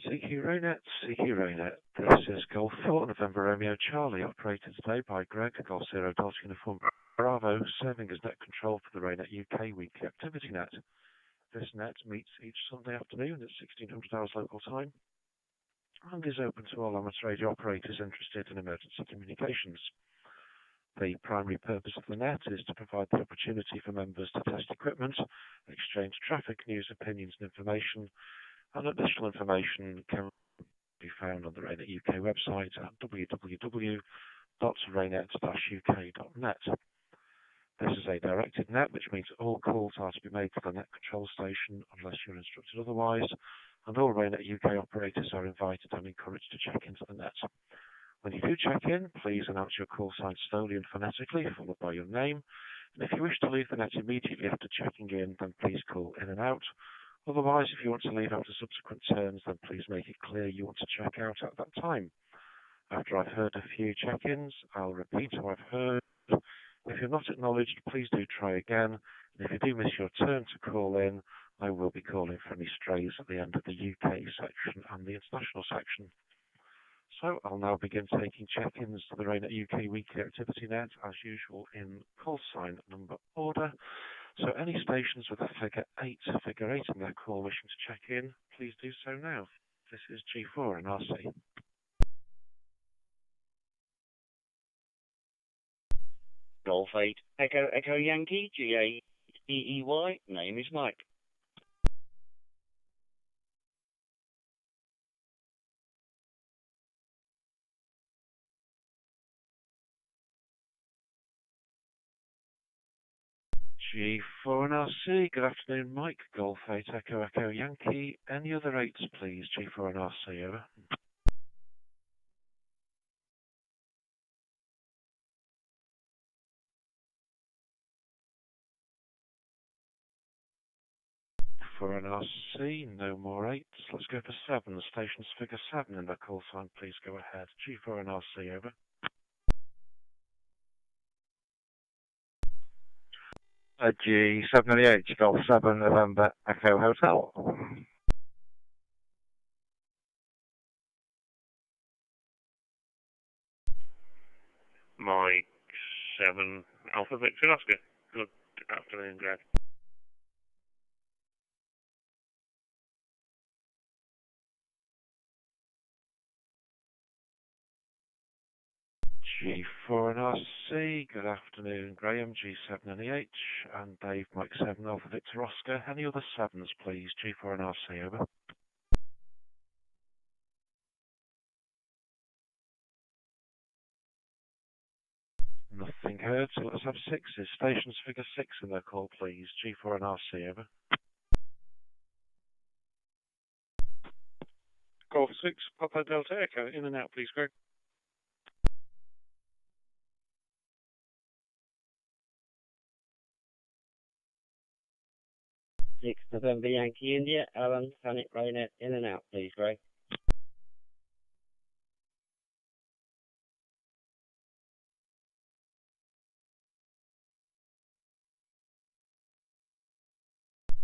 CQ RAYNET, CQ RAYNET. This is Golf 4 November Romeo Charlie, operated today by Greg, Golf 0 Delta Uniform Bravo, serving as net control for the RAYNET UK weekly activity net. This net meets each Sunday afternoon at 1600 hours local time and is open to all amateur radio operators interested in emergency communications. The primary purpose of the net is to provide the opportunity for members to test equipment, exchange traffic news, opinions and information, and additional information can be found on the RAYNET UK website at www.raynet-uk.net. This is a directed net, which means all calls are to be made to the net control station unless you're instructed otherwise, and all RAYNET UK operators are invited and encouraged to check into the net. When you do check in, please announce your call sign slowly and phonetically, followed by your name. And if you wish to leave the net immediately after checking in, then please call in and out. Otherwise, if you want to leave after subsequent turns, then please make it clear you want to check out at that time. After I've heard a few check-ins, I'll repeat what I've heard. If you're not acknowledged, please do try again. And if you do miss your turn to call in, I will be calling for any strays at the end of the UK section and the international section. So I'll now begin taking check-ins to the RAYNET UK weekly activity net, as usual, in call sign number order. So any stations with a figure 8 in their call wishing to check in, please do so now. This is G4 and RC. Golf 8, Echo Yankee, G8EEY, name is Mike. G4 and RC, good afternoon, Mike. Golf 8, Echo Yankee. Any other 8s, please? G4 and RC, over. For an RC, no more 8s. Let's go for 7. Stations figure 7 in the call sign, please go ahead. G4 and RC, over. G780, Golf 7, November, Echo Hotel. Mike 7, Alpha Victor Oscar. Good afternoon, Greg. G4 and RC, good afternoon, Graham, G7NEH, and Dave, Mike 7, Alpha Victor Oscar. Any other 7s, please? G4 and RC, over. Nothing heard, so let's have 6s. Stations figure 6 in their call, please. G4 and RC, over. Golf 6, Papa Delta Echo, in and out, please, Greg. November Yankee India, Alan, Panic RAYNET, in and out, please, Greg.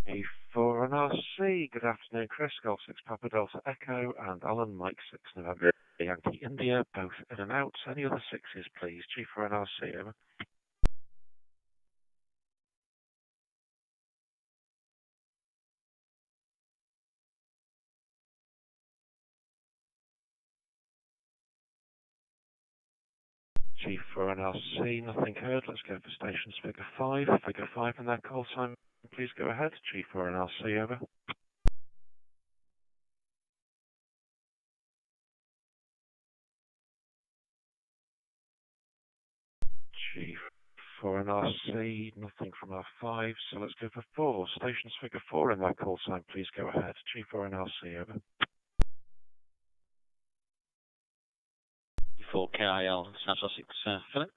A4 and RC, good afternoon, Chris, Golf 6, Papa Delta Echo, and Alan, Mike 6, November Yankee India, both in and out. Any other 6s, please? G4 and RC, over. G4 and RC, nothing heard. Let's go for stations figure 5. Figure 5 in their call sign, please go ahead. G4 and RC, over. G4 and RC, nothing from our 5, so let's go for 4. Stations figure 4 in their call sign, please go ahead. G4 and RC, over. 4KIL, South Sussex, Philip.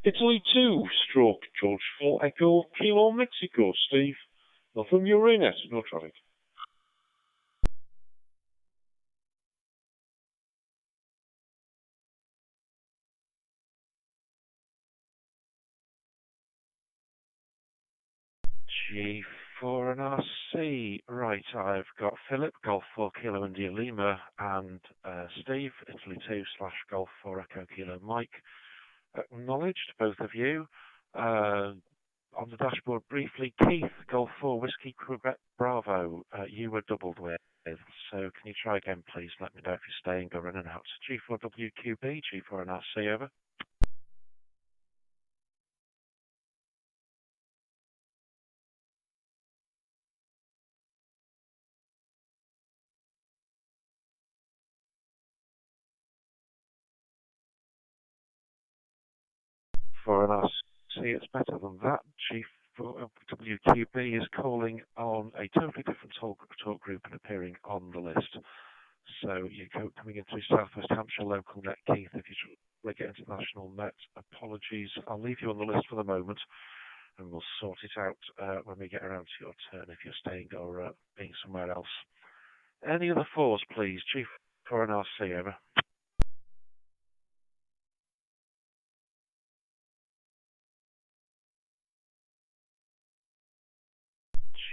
Italy 2, stroke George 4, Echo Kilo Mexico, Steve. Not from your RAYNET, no traffic. G4 and RC. Right, I've got Philip, Golf 4 Kilo India Lima, and Steve, Italy 2 / Golf 4 Echo Kilo Mike. Acknowledged, both of you. On the dashboard briefly, Keith, Golf 4 Whiskey Quebec Bravo, you were doubled with. So can you try again, please? Let me know if you're staying or in and out. G4WQB, G4 and RC, over. For an RC, it's better than that. G4WQB is calling on a totally different talk group and appearing on the list. So you're coming into South West Hampshire local net, Keith. If you try to get international net, apologies. I'll leave you on the list for the moment, and we'll sort it out when we get around to your turn if you're staying or being somewhere else. Any other fours, please? G4 and RC, over.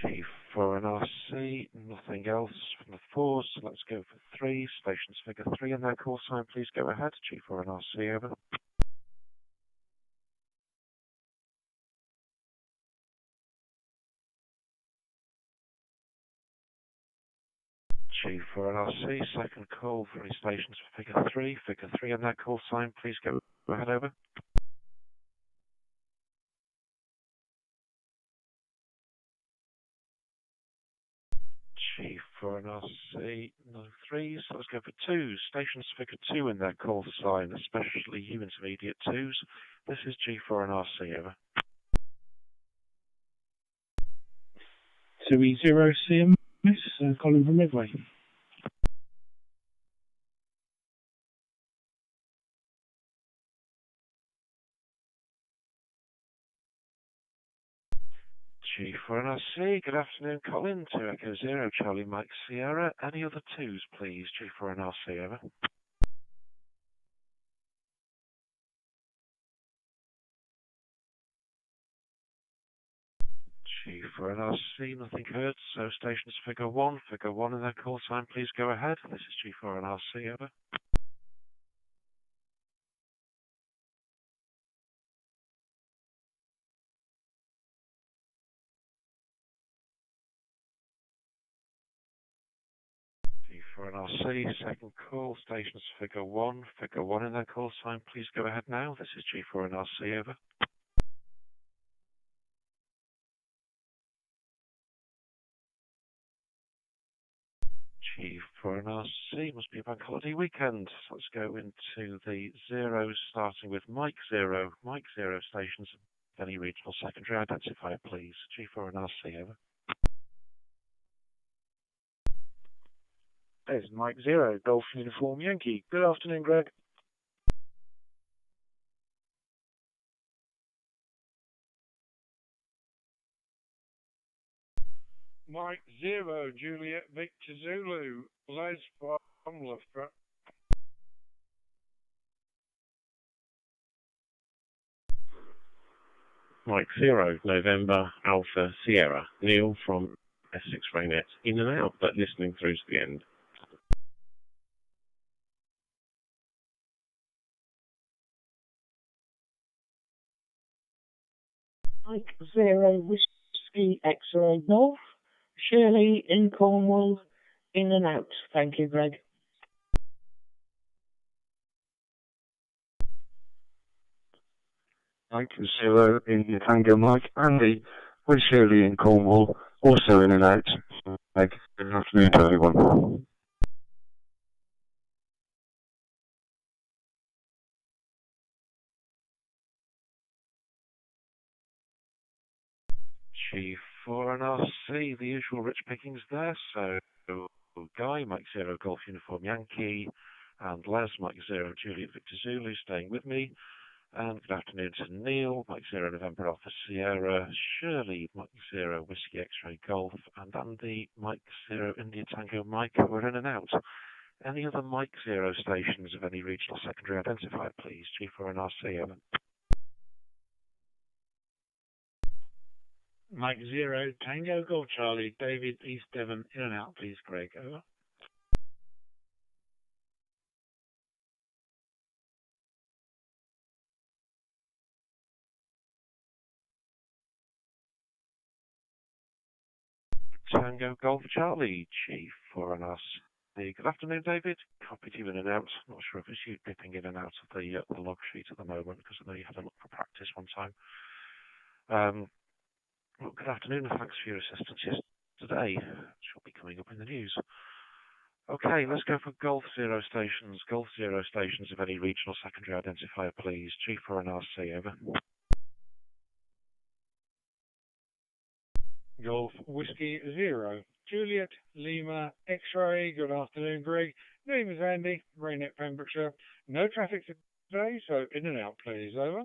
G4 and RC, nothing else from the fours, so let's go for three. Stations figure 3 and their call sign, please go ahead. G4 and RC, over. G4 and RC, second call for any stations for figure 3 and their call sign, please go ahead, over. G4 and RC, no threes. Let's go for twos. Stations figure 2 in their call sign, especially you intermediate twos. This is G4 and RC, over. 2E0 CMS, Colin from Midway. G4 and RC, good afternoon, Colin. 2 Echo 0, Charlie Mike Sierra. Any other twos, please? G4 and RC, over. G4 and RC, nothing heard. So stations figure 1 in their call sign, please go ahead. This is G4 and RC, over. G4 and RC, second call, stations figure 1 in their call sign, please go ahead now. This is G4 and RC, over. G4 and RC, must be a bank holiday weekend. So let's go into the zeros, starting with Mike 0. Mike 0 stations, any regional secondary identifier, please. G4 and RC, over. There's Mike 0, Golf Uniform Yankee. Good afternoon, Greg. Mike 0, Juliet Victor Zulu, Les from Loughborough. Mike 0, November Alpha Sierra, Neil from S6 RAYNET, in and out, but listening through to the end. Mike 0, Whiskey X-Ray North, Shirley in Cornwall, in and out. Thank you, Greg. Mike 0 in Tango Mike, Andy with Shirley in Cornwall, also in and out. Good afternoon to everyone. G4 and RC, the usual rich pickings there. So Guy, Mike 0, Golf Uniform Yankee, and Les, Mike 0, Juliet Victor Zulu, staying with me. And good afternoon to Neil, Mike 0, November Alpha Sierra, Shirley, Mike 0, Whiskey X-Ray Golf, and Andy, Mike 0, India Tango Mike. We're in and out. Any other Mike 0 stations of any regional secondary identifier, please? G4 and RC, over. Mike 0, Tango Golf Charlie, David East Devon, in and out, please, Greg, over. Tango Golf Charlie, Chief for an RC. Good afternoon, David. Copy to you in and out. Not sure if it's you dipping in and out of the log sheet at the moment, because I know you had a look for practice one time. Well, good afternoon, and thanks for your assistance yesterday. She'll be coming up in the news. Okay, let's go for Golf Zero stations. Golf Zero stations of any regional secondary identifier, please. Chief for an RC, over. Golf Whiskey 0, Juliet Lima X-Ray, good afternoon, Greg. Name is Andy, RAYNET Pembrokeshire. No traffic today, so in and out, please, over.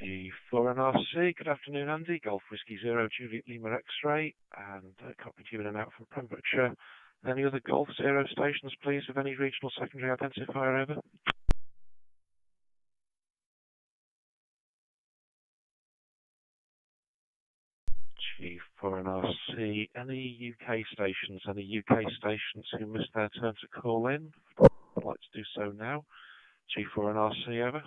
Chief for an RC, good afternoon, Andy. Golf Whiskey 0, Juliet Lima X-Ray, and copy to you in and out from Pembrokeshire. Any other Golf Zero stations, please, of any regional secondary identifier, over? Chief for an RC, any UK stations, who missed their turn to call in? I'd like to do so now. Chief for an RC, over.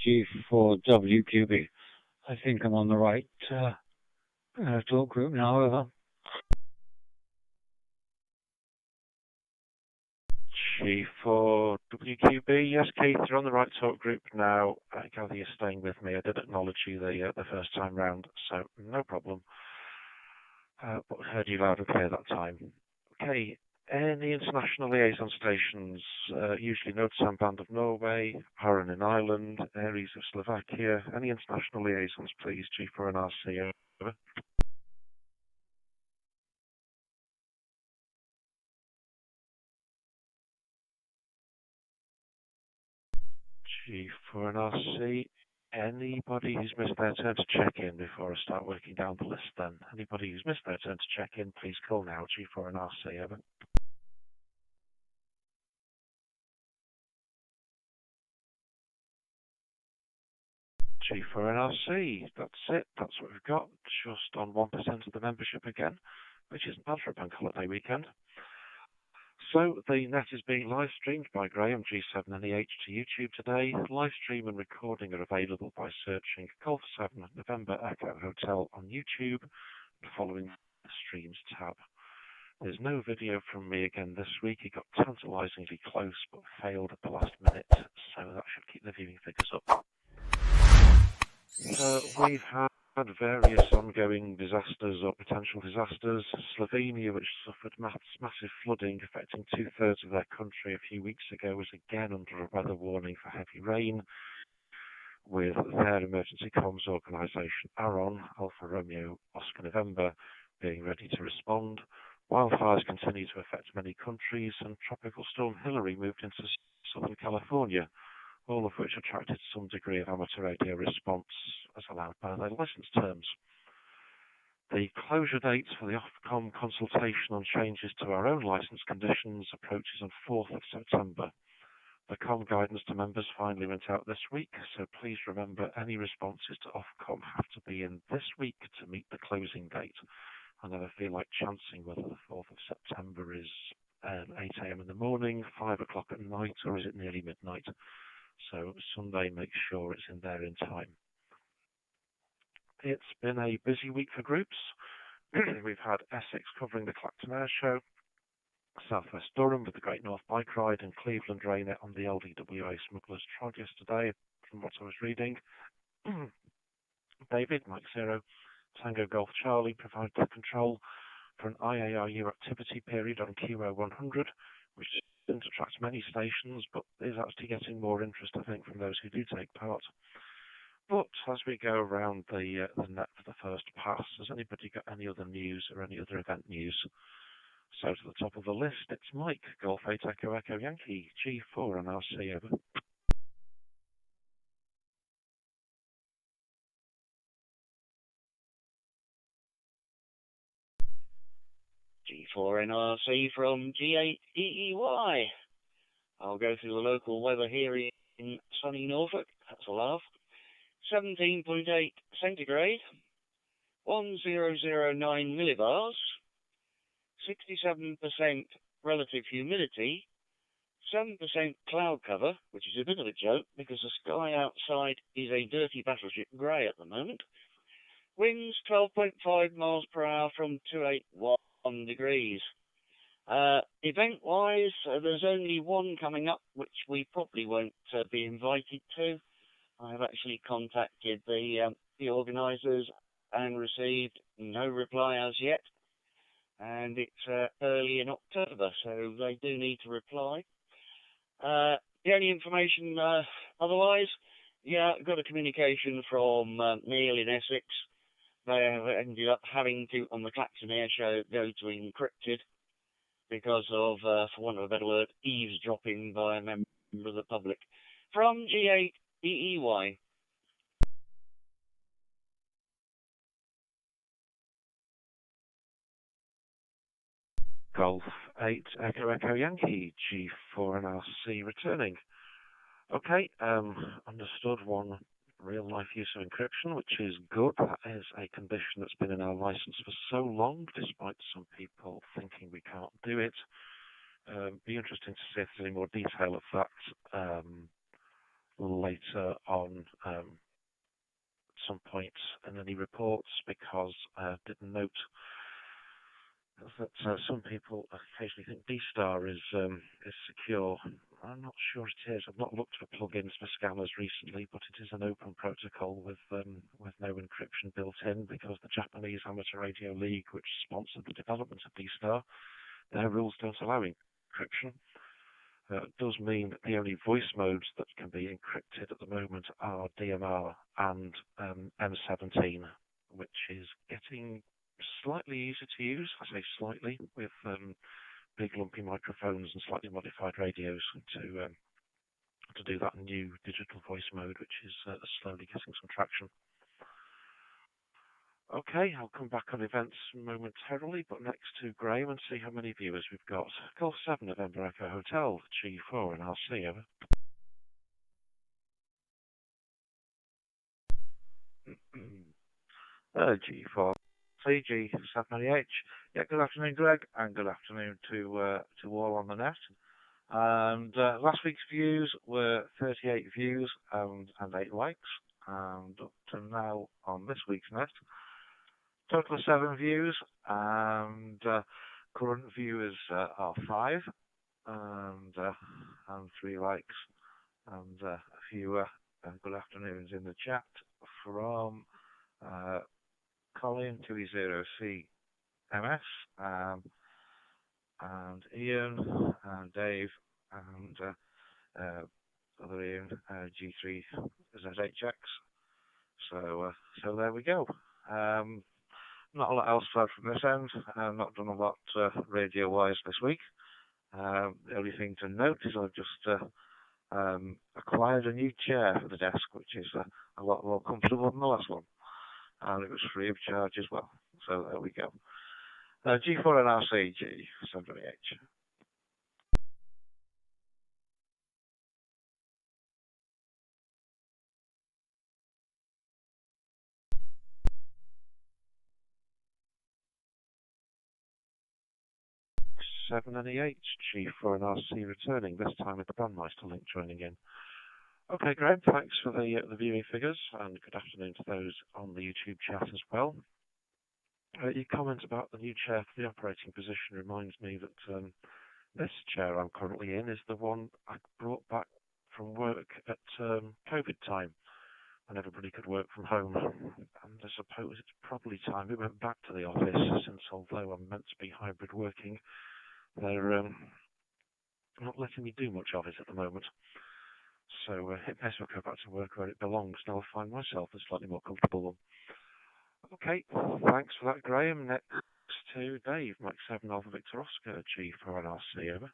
Chief for WQB. I think I'm on the right talk group now, over. Chief for WQB, yes, Keith, you're on the right talk group now. I gather you're staying with me. I did acknowledge you the first time round, so no problem. But heard you loud and clear that time. Okay, any international liaison stations, usually Notsam Band of Norway, Harran in Ireland, Aries of Slovakia. Any international liaisons, please, Chief for an RC, over. Chief for an RC. Anybody who's missed their turn to check in before I start working down the list then? Anybody who's missed their turn to check in, please call now, Chief for an RC, over. Chief for an RC, that's it, that's what we've got, just on 1% of the membership again, which isn't bad for a bank holiday weekend. So, the net is being live streamed by Graham G7NEH to YouTube today. Live stream and recording are available by searching Golf 7 November Echo Hotel on YouTube and following the Streams tab. There's no video from me again this week. It got tantalisingly close but failed at the last minute, so that should keep the viewing figures up. We've had various ongoing disasters or potential disasters. Slovenia, which suffered massive flooding affecting 2/3 of their country a few weeks ago, was again under a weather warning for heavy rain, with their emergency comms organisation ARON, Alpha Romeo Oscar November, being ready to respond. Wildfires continue to affect many countries, and Tropical Storm Hillary moved into Southern California, all of which attracted some degree of amateur radio response as allowed by their licence terms. The closure date for the Ofcom consultation on changes to our own licence conditions approaches on 4th of September. The COM guidance to members finally went out this week, so please remember any responses to Ofcom have to be in this week to meet the closing date. I never feel like chancing whether the 4th of September is 8 AM in the morning, 5 o'clock at night, or is it nearly midnight. So Sunday, make sure it's in there in time. It's been a busy week for groups. We've had Essex covering the Clacton Air Show, South West Durham with the Great North Bike Ride, and Cleveland RAYNET on the LDWA Smugglers Trod yesterday, from what I was reading. David, Mike 0, Tango Golf Charlie provided the control for an IARU activity period on QO 100, which didn't attract many stations, but is actually getting more interest, I think, from those who do take part. But as we go around the net for the first pass, has anybody got any other news or any other event news? So to the top of the list, it's Mike, Golf 8 Echo Echo Yankee, G4 and RC, over. G4NRC from G8EEY. I'll go through the local weather here in sunny Norfolk. That's a laugh. 17.8 centigrade, 1009 millibars, 67% relative humidity, 7% cloud cover, which is a bit of a joke because the sky outside is a dirty battleship grey at the moment. Winds 12.5 miles per hour from 281 degrees. Event-wise, there's only one coming up, which we probably won't be invited to. I have actually contacted the organisers and received no reply as yet. And it's early in October, so they do need to reply. The only information otherwise, got a communication from Neil in Essex. They have ended up having to, on the Clacton Air Show, go to encrypted because of, for want of a better word, eavesdropping by a member of the public. From G8EEY. Golf 8 Echo Echo Yankee G4NRC returning. Okay, understood one real life use of encryption, which is good. That is a condition that's been in our license for so long, despite some people thinking we can't do it. Be interesting to see if there's any more detail of that later on at some point in any reports, because I did note that some people occasionally think D-Star is secure. I'm not sure it is. I've not looked for plugins for scanners recently, but it is an open protocol with no encryption built in, because the Japanese Amateur Radio League, which sponsored the development of D-Star, their rules don't allow encryption. It does mean that the only voice modes that can be encrypted at the moment are DMR and M17, which is getting slightly easier to use. I say slightly, with big lumpy microphones and slightly modified radios to do that new digital voice mode, which is slowly getting some traction. Okay, I'll come back on events momentarily, but next to Graham and see how many viewers we've got. Golf 7 November Echo Hotel, G4, and I'll see over. G4. CG780H. Yeah, good afternoon, Greg, and good afternoon to all on the net. And last week's views were 38 views and 8 likes, and up to now on this week's net, total of 7 views, and current viewers are 5, and 3 likes, and a few good afternoons in the chat from Colin 2E0CMS, and Ian, and Dave, and other Ian, G3ZHX. So there we go. Not a lot else from this end. I've not done a lot radio-wise this week. The only thing to note is I've just acquired a new chair for the desk, which is a lot more comfortable than the last one. And it was free of charge as well. So there we go. G4NRC, G780H. G7NEH, G4NRC returning, this time with the Brandmeister link joining in. Okay, Graham, thanks for the viewing figures, and good afternoon to those on the YouTube chat as well. Your comment about the new chair for the operating position reminds me that this chair I'm currently in is the one I brought back from work at COVID time, when everybody could work from home. And I suppose it's probably time we went back to the office, since although I'm meant to be hybrid working, they're not letting me do much of it at the moment. So it may as well go back to work where it belongs, and I'll find myself a slightly more comfortable one. Okay, thanks for that, Graham. Next to Dave, Mike 7 Alpha Victor Oscar, G4NRC, over.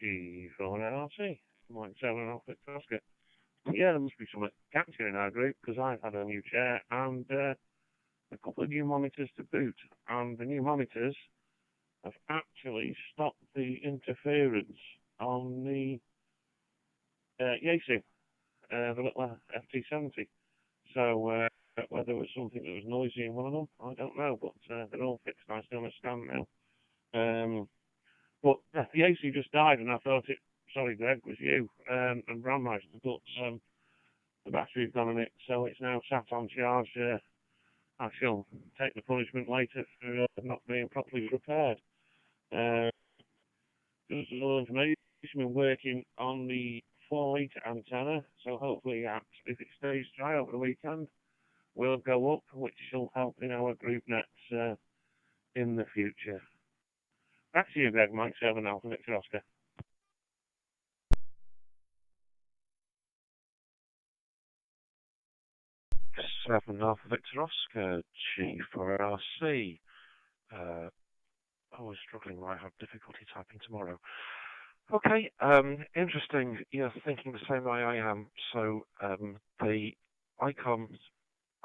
G4NRC, Mike 7 Alpha Victor Oscar. yeah, there must be some gaps here in our group because I've had a new chair and a couple of new monitors to boot. And the new monitors have actually stopped the interference on the Yaesu, the little FT70. So whether it was something that was noisy in one of them, I don't know, but they're all fixed nicely on a stand now. But the AC just died, and I thought it, sorry Greg, was you, and Brandmeister, but the battery's gone on it, so it's now sat on charge. I shall take the punishment later for not being properly repaired. Just a little information, we're working on the 4-litre antenna, so hopefully if it stays dry over the weekend, will go up, which will help in our group nets in the future. Back to you, Greg. Mike 7 Alpha Victor Oscar. 7 Alpha Victor Oscar, G for RC. I was struggling, I have difficulty typing tomorrow. Okay, interesting. You're thinking the same way I am. So the ICOM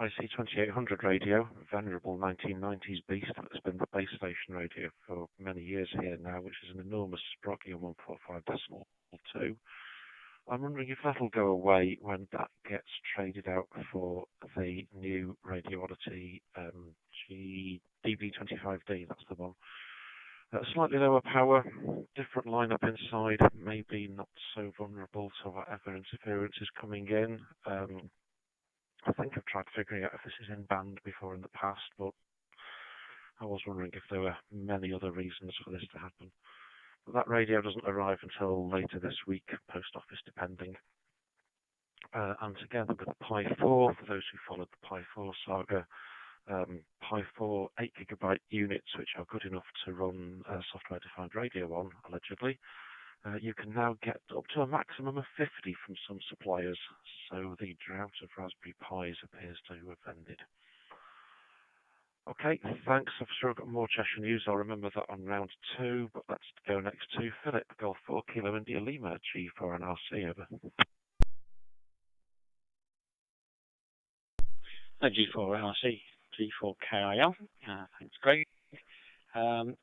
IC2800 radio, venerable 1990s beast that's been the base station radio for many years here now, which is an enormous sproggy 145.2. I'm wondering if that'll go away when that gets traded out for the new Radio Oddity DB25D, that's the one. Slightly lower power, different lineup inside, maybe not so vulnerable to whatever interference is coming in. I think I've tried figuring out if this is in band before in the past, but I was wondering if there were many other reasons for this to happen. But that radio doesn't arrive until later this week, post office depending. And together with the Pi 4, for those who followed the Pi 4 saga, Pi 4 8GB units, which are good enough to run software-defined radio on, allegedly, you can now get up to a maximum of 50 from some suppliers, so the drought of Raspberry Pis appears to have ended. Okay, thanks. I've still got more Cheshire news. I'll remember that on round 2, but let's go next to Philip, Golf 4 Kilo India Lima, G4 and RC, over. G4 RC, G4 KIL. Thanks, Greg.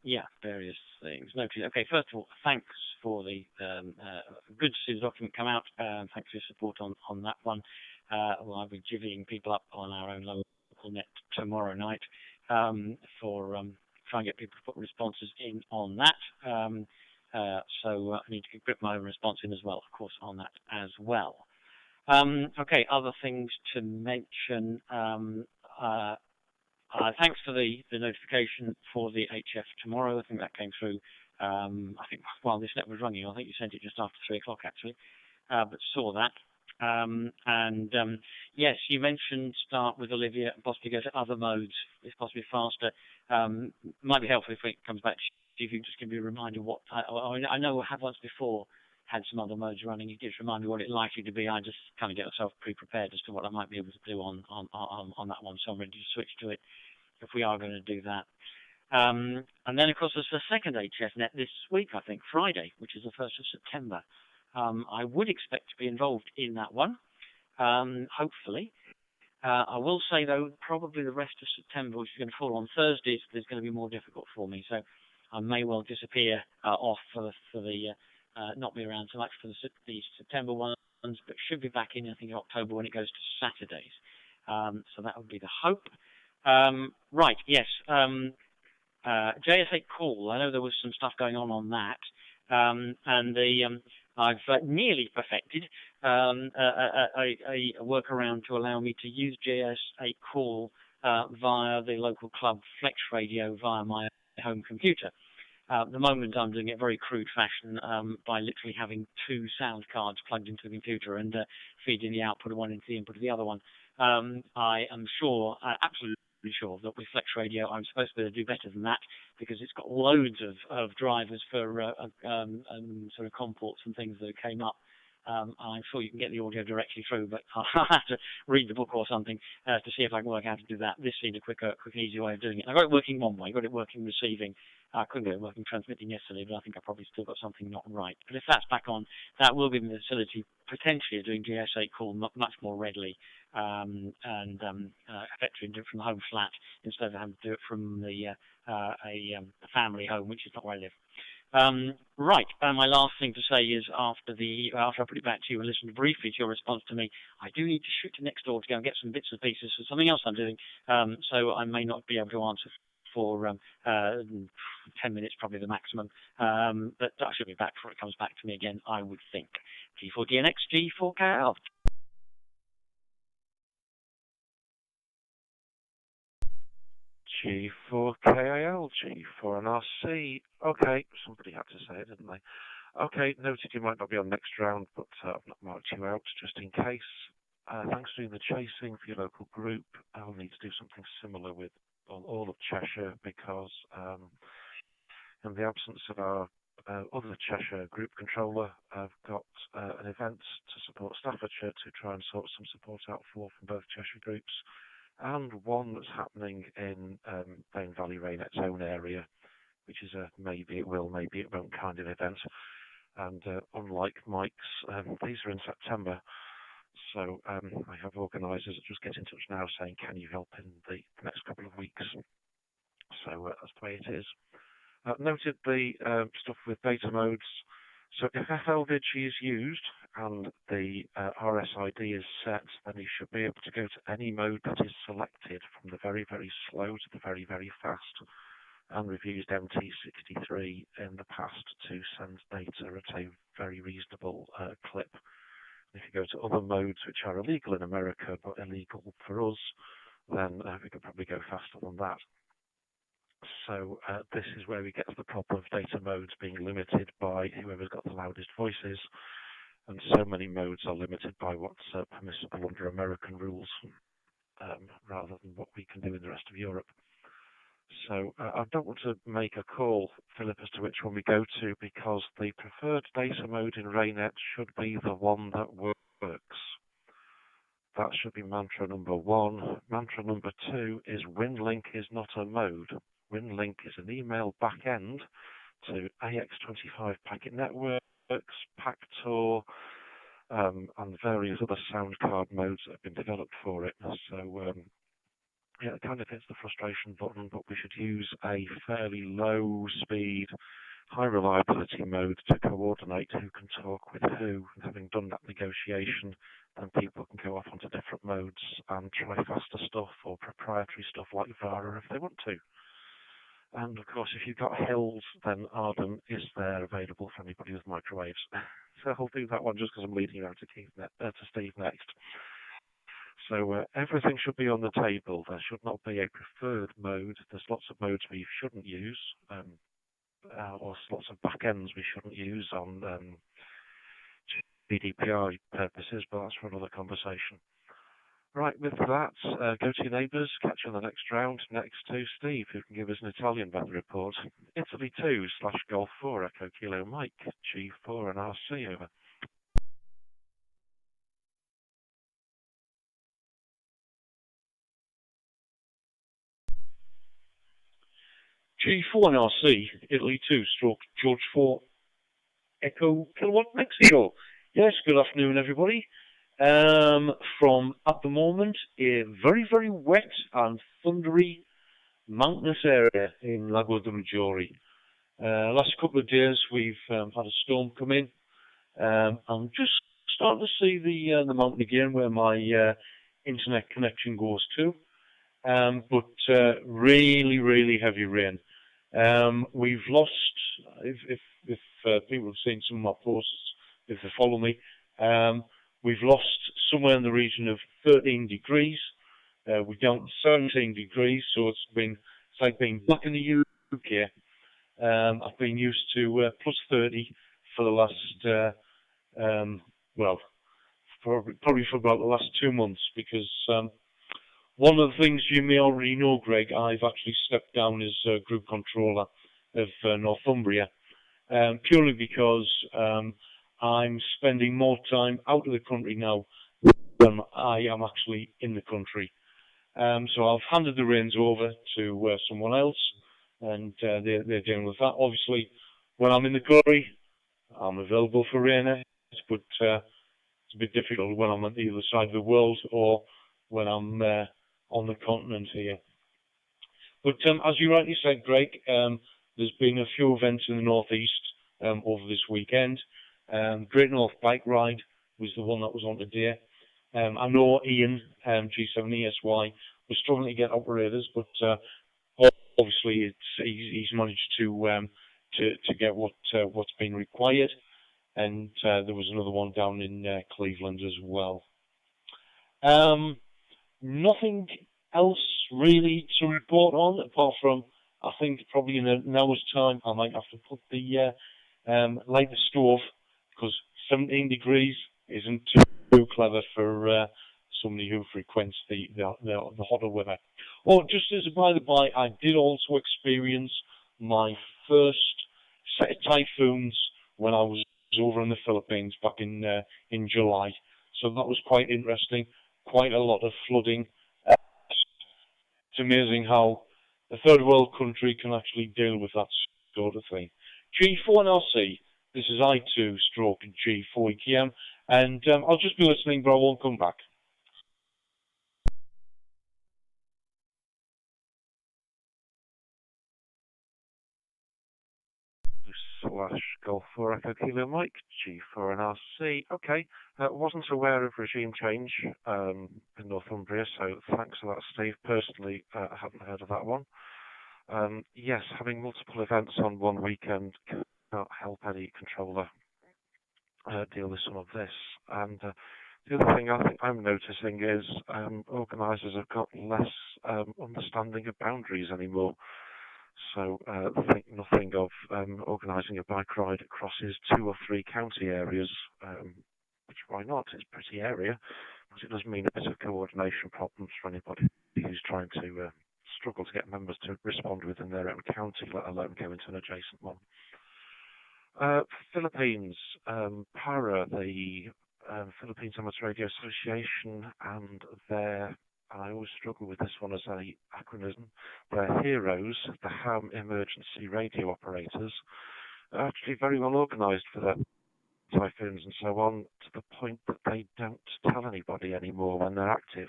Yeah, various things noted. Okay, first of all, thanks for the good to see the document come out. Thanks for your support on that one. Well, I'll be jivvying people up on our own local net tomorrow night for try and get people to put responses in on that. So I need to grip my own response in as well, of course, on that as well. Okay, other things to mention. Thanks for the notification for the HF tomorrow. I think that came through. I think while this net was running, I think you sent it just after 3 o'clock actually, but saw that. Yes, you mentioned start with Olivia and possibly go to other modes, if possibly faster. Might be helpful if it comes back to you, if you can just give me a reminder what, I know I have once before had some other modes running. You just remind me what it's likely to be. I just kind of get myself pre-prepared as to what I might be able to do on that one, so I'm ready to switch to it if we are going to do that. And then, of course, there's the second HFnet this week, I think, Friday, which is the 1st of September. I would expect to be involved in that one, hopefully. I will say, though, probably the rest of September, which is going to fall on Thursdays, is going to be more difficult for me. So I may well disappear off for the not be around so much for the September ones, but should be back in, I think, in October when it goes to Saturdays. So that would be the hope. Right, yes. JS8 call, I know there was some stuff going on that. And I've nearly perfected a workaround to allow me to use JS8 call via the local club Flex Radio via my home computer. At the moment, I'm doing it very crude fashion by literally having 2 sound cards plugged into the computer and feeding the output of one into the input of the other one. I am sure, absolutely sure, that with Flex Radio, I'm supposed to be able to do better than that because it's got loads of drivers for sort of COM ports and things that came up I'm sure you can get the audio directly through, but I'll have to read the book or something to see if I can work out how to do that. This seemed a quick and easy way of doing it. I got it working one way, got it working receiving. I couldn't get it working transmitting yesterday, but I think I probably still got something not right. But if that's back on, that will give me the facility potentially of doing GS8 call much more readily and effectively do it from the home flat instead of having to do it from the a family home, which is not where I live. Right, my last thing to say is after I put it back to you and listened briefly to your response to me, I do need to shoot to next door to go and get some bits and pieces for something else I'm doing, so I may not be able to answer for 10 minutes, probably the maximum, but I should be back before it comes back to me again, I would think. G4DNX, G4K out. G4KAL, G4NRC. Okay, somebody had to say it, didn't they? Okay, noted you might not be on next round, but I've not marked you out just in case. Thanks for doing the chasing for your local group. I'll need to do something similar with all of Cheshire because in the absence of our other Cheshire group controller, I've got an event to support Staffordshire to try and sort some support out for from both Cheshire groups, and one that's happening in Bain Valley RAYNET's own area, which is a maybe it will, maybe it won't kind of event. And unlike Mike's, these are in September, so I have organisers that just get in touch now saying, can you help in the next couple of weeks? So that's the way it is. Noted the stuff with data modes. So if FLVG is used and the RSID is set, then you should be able to go to any mode that is selected from the very, very slow to the very, very fast. And we've used MT63 in the past to send data at a very reasonable clip. If you go to other modes which are illegal in America but illegal for us, then we could probably go faster than that. So this is where we get to the problem of data modes being limited by whoever's got the loudest voices, and so many modes are limited by what's permissible under American rules, rather than what we can do in the rest of Europe. So I don't want to make a call, Philip, as to which one we go to, because the preferred data mode in RAYNET should be the one that works. That should be mantra number 1. Mantra number 2 is WinLink is not a mode. WinLink is an email backend to AX25 packet networks, PACTOR, and various other sound card modes that have been developed for it. So yeah, it kind of hits the frustration button, but we should use a fairly low speed, high reliability mode to coordinate who can talk with who. And having done that negotiation, then people can go off onto different modes and try faster stuff or proprietary stuff like VARA if they want to. And of course, if you've got Hills, then Arden is there available for anybody with microwaves. So I'll do that one just because I'm leading you out to Steve next. So everything should be on the table. There should not be a preferred mode. There's lots of modes we shouldn't use, or lots of backends we shouldn't use on GDPR purposes, but that's for another conversation. Right, with that, go to your neighbours, catch you on the next round. Next to Steve, who can give us an Italian weather report. Italy 2/Golf 4 Echo Kilo Mike, G4 and RC over. G4 and RC, Italy 2/George 4 Echo Kilowatt Mexico. Yes, good afternoon everybody. From at the moment a very, very wet and thundery mountainous area in Lago de Maggiore. Last couple of days we've had a storm come in. I'm just starting to see the mountain again where my internet connection goes to. But really, really heavy rain. We've lost, if people have seen some of my posts, if they follow me, we've lost somewhere in the region of 13 degrees. We're down to 17 degrees, so it's like being back in the UK. I've been used to plus 30 for the last, well, probably for about the last 2 months, because one of the things you may already know, Greg, I've actually stepped down as group controller of Northumbria, purely because I'm spending more time out of the country now than I am actually in the country. So I've handed the reins over to someone else, and they're dealing with that. Obviously, when I'm in the country, I'm available for RAYNET, but it's a bit difficult when I'm on the other side of the world or when I'm on the continent here. But as you rightly said, Greg, there's been a few events in the northeast over this weekend. Great North Bike Ride was the one that was on today. I know Ian, G7ESY, was struggling to get operators, but obviously he's managed to get what's been required. And there was another one down in Cleveland as well. Nothing else really to report on, apart from I think probably in an hour's time I might have to put the light the stove, because 17 degrees isn't too clever for somebody who frequents the hotter weather. Oh, just as a by the by, I did also experience my first set of typhoons when I was over in the Philippines back in July. So that was quite interesting. Quite a lot of flooding. It's amazing how a third world country can actually deal with that sort of thing. G4NRC, this is I2 stroke G4EKM, and I'll just be listening, but I won't come back. /Golf 4 Echo Kilo Mike, G4NRC. Okay, wasn't aware of regime change in Northumbria, so thanks for that, Steve. Personally, I hadn't heard of that one. Yes, having multiple events on one weekend can't help any controller deal with some of this. And the other thing I think I'm noticing is organisers have got less understanding of boundaries anymore. So think nothing of organising a bike ride that crosses 2 or 3 county areas, which why not? It's a pretty area, but it does mean a bit of coordination problems for anybody who's trying to struggle to get members to respond within their own county, let alone go into an adjacent one. Philippines, PARA, the Philippines Amateur Radio Association, and their, I always struggle with this one as a acronym, their heroes, the ham emergency radio operators, are actually very well organised for their typhoons and so on, to the point that they don't tell anybody anymore when they're active.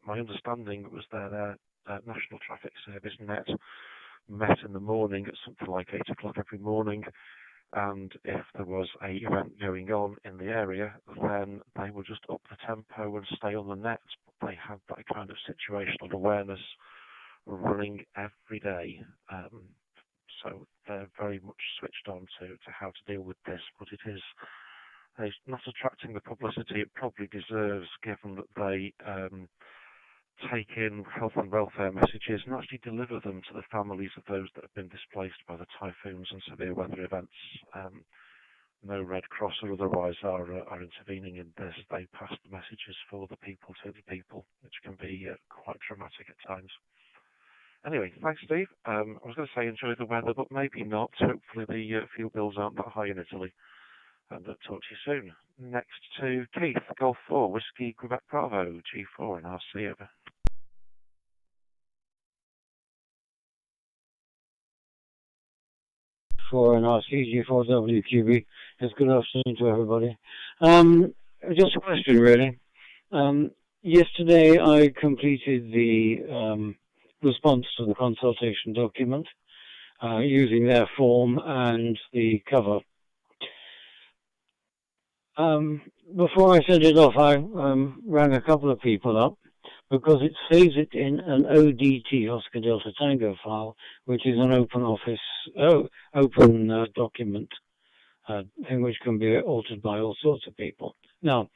My understanding was their National Traffic Service net met in the morning at something like 8 o'clock every morning, and if there was a event going on in the area, then they would just up the tempo and stay on the net. But they have that kind of situational awareness running every day. So they're very much switched on to how to deal with this, but it is not attracting the publicity it probably deserves, given that they take in health and welfare messages and actually deliver them to the families of those that have been displaced by the typhoons and severe weather events. No Red Cross or otherwise are intervening in this. They pass the messages for the people to the people, which can be quite dramatic at times. Anyway, thanks, Steve. I was going to say enjoy the weather, but maybe not. Hopefully the fuel bills aren't that high in Italy. And I'll talk to you soon. Next to Keith, Golf 4, Whiskey, Quebec Bravo, G4 and RC over. For an RC, G4WQB. Yes, good afternoon to everybody. Just a question, really. Yesterday I completed the response to the consultation document using their form and the cover. Before I sent it off, I rang a couple of people up because it saves it in an ODT, Oscar Delta Tango file, which is an open document, thing which can be altered by all sorts of people. Now,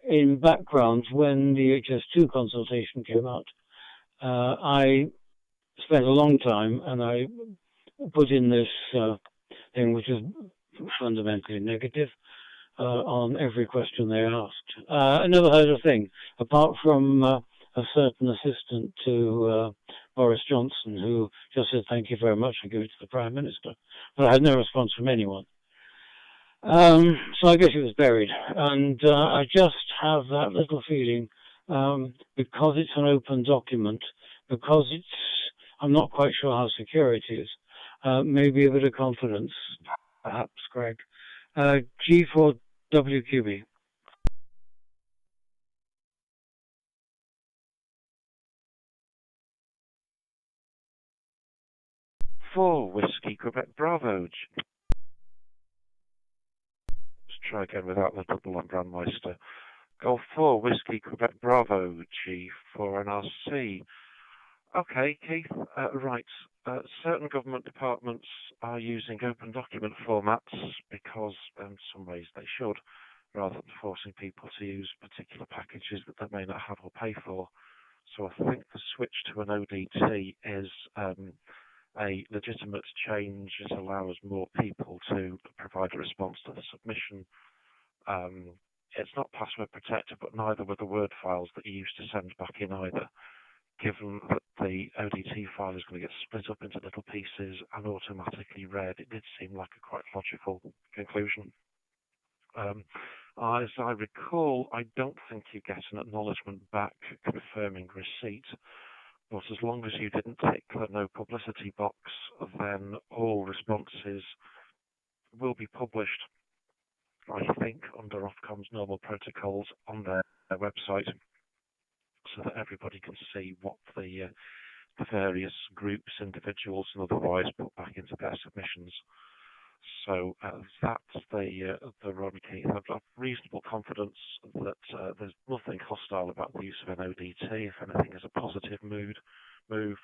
in background, when the HS2 consultation came out, I spent a long time and I put in this thing which is fundamentally negative on every question they asked. I never heard a thing, apart from a certain assistant to Boris Johnson, who just said thank you very much and give it to the Prime Minister. But I had no response from anyone. So I guess it was buried, and I just have that little feeling, because it's an open document, because I'm not quite sure how secure it is, maybe a bit of confidence, perhaps, Greg. G4WQB. For Whiskey Quebec Bravo. Let's try again without the double on Brandmeister. Golf 4 Whiskey Quebec Bravo G4NRC. Okay, Keith. Right. Certain government departments are using open document formats because, in some ways, they should, rather than forcing people to use particular packages that they may not have or pay for. So I think the switch to an ODT is a legitimate change. It allows more people to provide a response to the submission. It's not password protected, but neither were the Word files that you used to send back in either. Given that the ODT file is going to get split up into little pieces and automatically read, it did seem like a quite logical conclusion. As I recall, I don't think you get an acknowledgement back confirming receipt, but as long as you didn't tick the no publicity box, then all responses will be published, I think, under Ofcom's normal protocols on their website, so that everybody can see what the various groups, individuals, and otherwise put back into their submissions. So that's the run, Keith. I've got reasonable confidence that there's nothing hostile about the use of an ODT. If anything, is a positive move.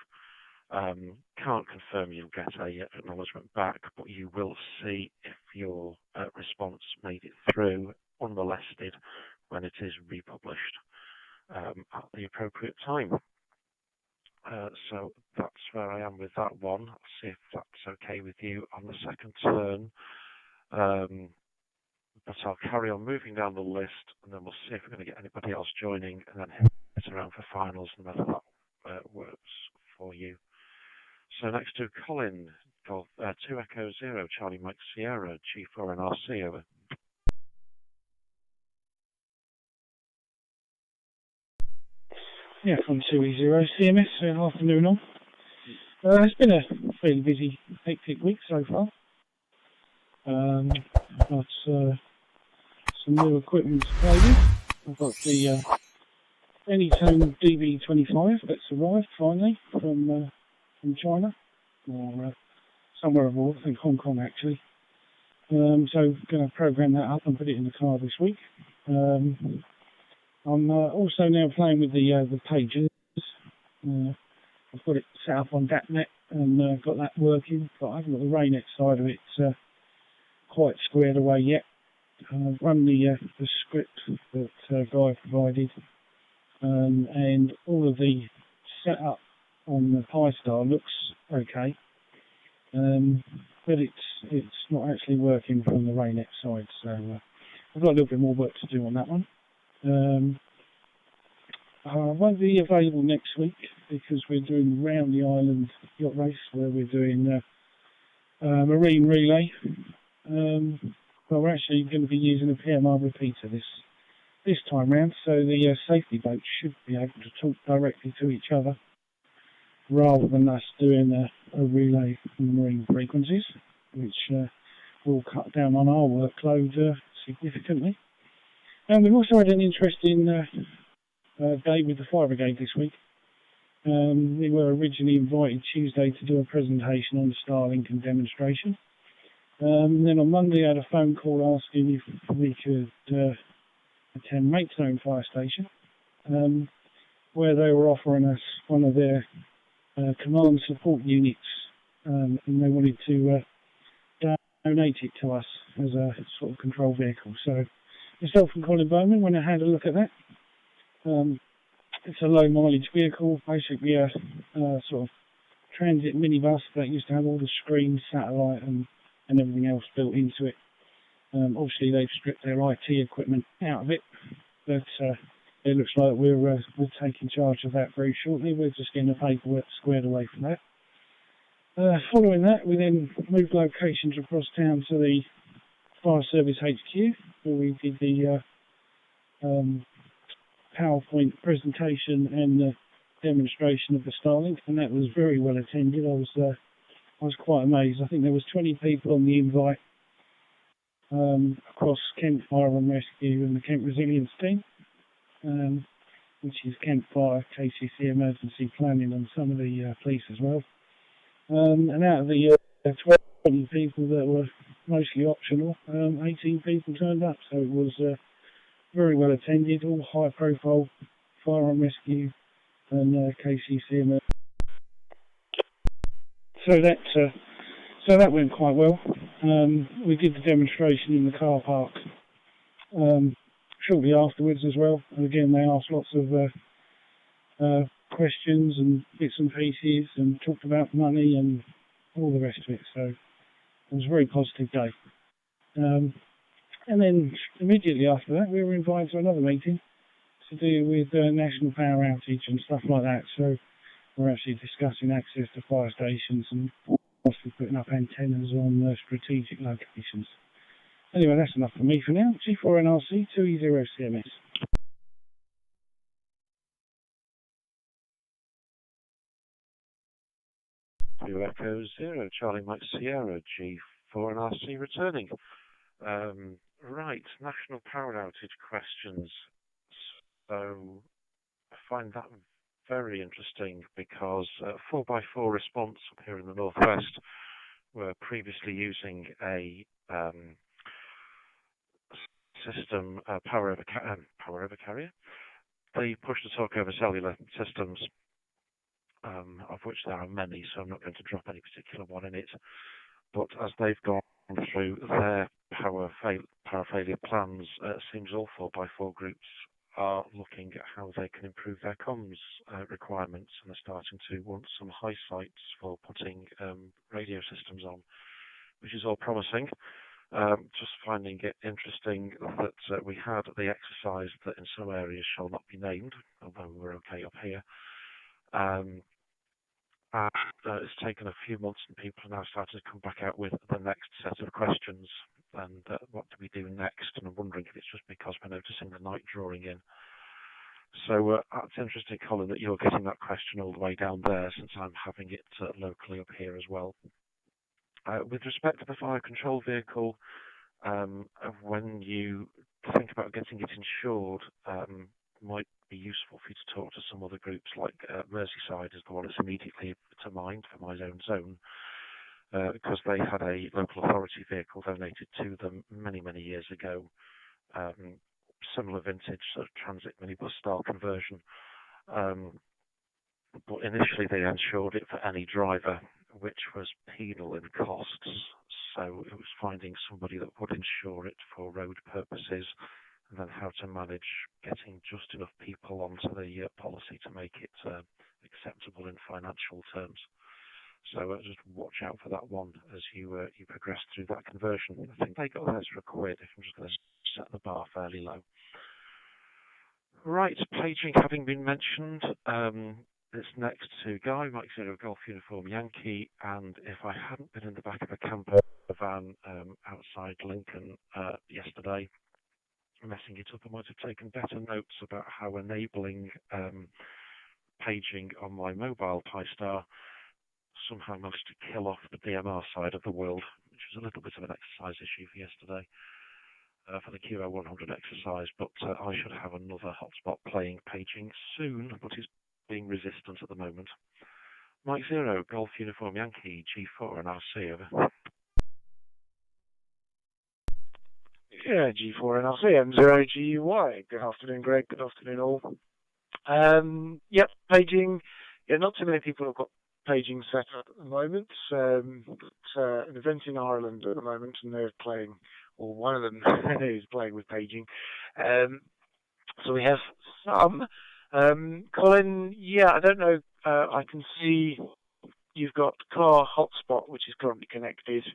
Can't confirm you'll get a acknowledgement back, but you will see if your response made it through unmolested when it is republished at the appropriate time. So that's where I am with that one. I'll see if that's okay with you on the second turn. But I'll carry on moving down the list, and then we'll see if we're going to get anybody else joining, and then hit around for finals and whether that works for you. So next to Colin, 2 Echo 0, Charlie Mike Sierra, G4NRC, over. Yeah, from 2E0 CMS, afternoon on. It's been a fairly busy, hectic week so far. I've got some new equipment to play with. I've got the Anytone DB25 that's arrived finally from China, or somewhere abroad, I think Hong Kong actually. So I'm going to program that up and put it in the car this week. I'm also now playing with the pages. I've got it set up on DATNet and got that working, but I haven't got the RAYNET side of it quite squared away yet. I've run the script that Guy provided, and all of the setup on the Pi-Star looks okay, but it's not actually working from the RAYNET side, so I've got a little bit more work to do on that one. I won't be available next week because we're doing Round the Island yacht race where we're doing marine relay. But we're actually going to be using a PMR repeater this time round, so the safety boats should be able to talk directly to each other rather than us doing a relay from the marine frequencies, which will cut down on our workload significantly. And we've also had an interesting day with the fire brigade this week. We were originally invited Tuesday to do a presentation on Starlink and demonstration. Then on Monday I had a phone call asking if we could attend Maidstone Fire Station, where they were offering us one of their command support units, and they wanted to donate it to us as a sort of control vehicle. So myself and Colin Bowman went and had a look at that. It's a low mileage vehicle, basically a sort of transit minibus that used to have all the screens, satellite and everything else built into it. Obviously they've stripped their IT equipment out of it, but it looks like we're taking charge of that very shortly. We're just getting the paperwork squared away from that. Following that, we then moved locations across town to the Fire Service HQ, where we did the PowerPoint presentation and the demonstration of the Starlink, and that was very well attended. I was quite amazed. I think there was 20 people on the invite across Kent Fire and Rescue and the Kent Resilience team, which is Kent Fire, KCC Emergency Planning, and some of the police as well. And out of the 20 people that were mostly optional, 18 people turned up, so it was very well attended, all high profile fire and rescue and KCC. So that went quite well. We did the demonstration in the car park shortly afterwards as well. And again, they asked lots of questions and bits and pieces and talked about money and all the rest of it. So it was a very positive day. And then immediately after that, we were invited to another meeting to do with national power outage and stuff like that. So we're actually discussing access to fire stations and possibly putting up antennas on strategic locations. Anyway, that's enough for me for now. G4NRC 2E0CMS. Echo 0, Charlie Mike Sierra, G4NRC returning. Right, national power outage questions. So I find that very interesting because 4x4 response up here in the northwest were previously using a system, power over carrier. The push-to-talk over cellular systems, of which there are many, so I'm not going to drop any particular one in it. But as they've gone through their power failure plans, it seems all 4x4 groups are looking at how they can improve their comms requirements, and are starting to want some high sites for putting radio systems on, which is all promising. Just finding it interesting that we had the exercise that in some areas shall not be named, although we're okay up here. It's taken a few months and people are now starting to come back out with the next set of questions and what do we do next, and I'm wondering if it's just because we're noticing the night drawing in. So it's interesting, Colin, that you're getting that question all the way down there, since I'm having it locally up here as well. With respect to the fire control vehicle, when you think about getting it insured, might be useful for you to talk to some other groups, like Merseyside is the one that's immediately to mind for my own zone, because they had a local authority vehicle donated to them many, many years ago, similar vintage sort of transit minibus style conversion, but initially they insured it for any driver, which was penal in costs, so it was finding somebody that would insure it for road purposes, and then how to manage getting just enough people onto the policy to make it acceptable in financial terms. So just watch out for that one as you progress through that conversion. I think they got theirs for £1 if I'm just going to set the bar fairly low. Right, paging having been mentioned, it's next to Guy, Mike Zero Golf Uniform Yankee, and if I hadn't been in the back of a camper van outside Lincoln yesterday, messing it up, I might have taken better notes about how enabling paging on my mobile Pi-Star somehow managed to kill off the DMR side of the world, which was a little bit of an exercise issue for yesterday, for the QO100 exercise, but I should have another hotspot playing paging soon, but is being resistant at the moment. Mike Zero, Golf Uniform Yankee, G4 and RC, over. Yeah, G4 and RC, M0GUY. Good afternoon, Greg. Good afternoon, all. Yep, paging. Yeah, not too many people have got paging set up at the moment. It's an event in Ireland at the moment, and they're playing, or one of them is playing with paging. So we have some. Colin, yeah, I don't know. I can see you've got car hotspot, which is currently connected.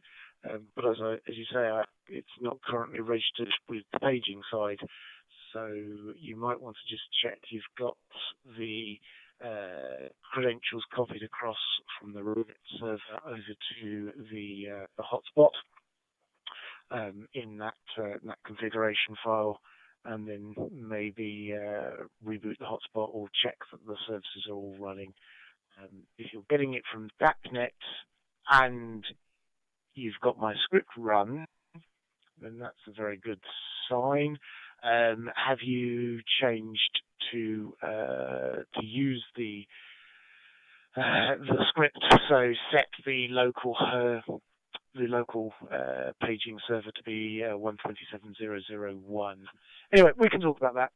But as you say, it's not currently registered with the paging side, so you might want to just check you've got the credentials copied across from the RAYNET server over to the hotspot. in that configuration file, and then maybe reboot the hotspot or check that the services are all running. If you're getting it from DAPnet and you've got my script run, then that's a very good sign. Have you changed to use the script? So set the local paging server to be 127.0.0.1. Anyway, we can talk about that.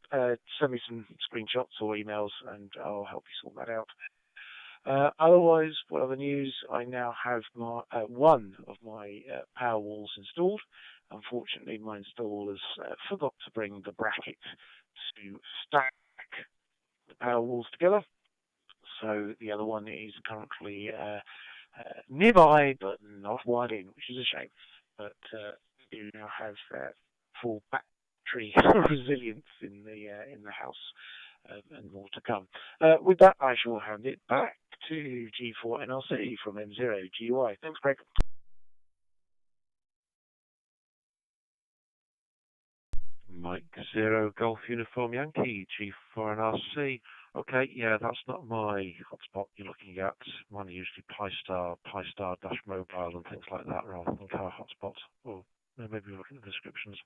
Send me some screenshots or emails, and I'll help you sort that out. Otherwise, what other news? I now have one of my power walls installed. Unfortunately, my installers forgot to bring the bracket to stack the power walls together. So the other one is currently nearby, but not wired in, which is a shame. But you now have full battery resilience in the house, and more to come. With that, I shall hand it back to G4 NRC from M0 GUI. Thanks, Greg. Mike 0 Golf Uniform Yankee G4 NRC. Okay, yeah, that's not my hotspot you're looking at. Mine are usually Pi-Star-Mobile and things like that rather than car hotspots. Or maybe look at the descriptions.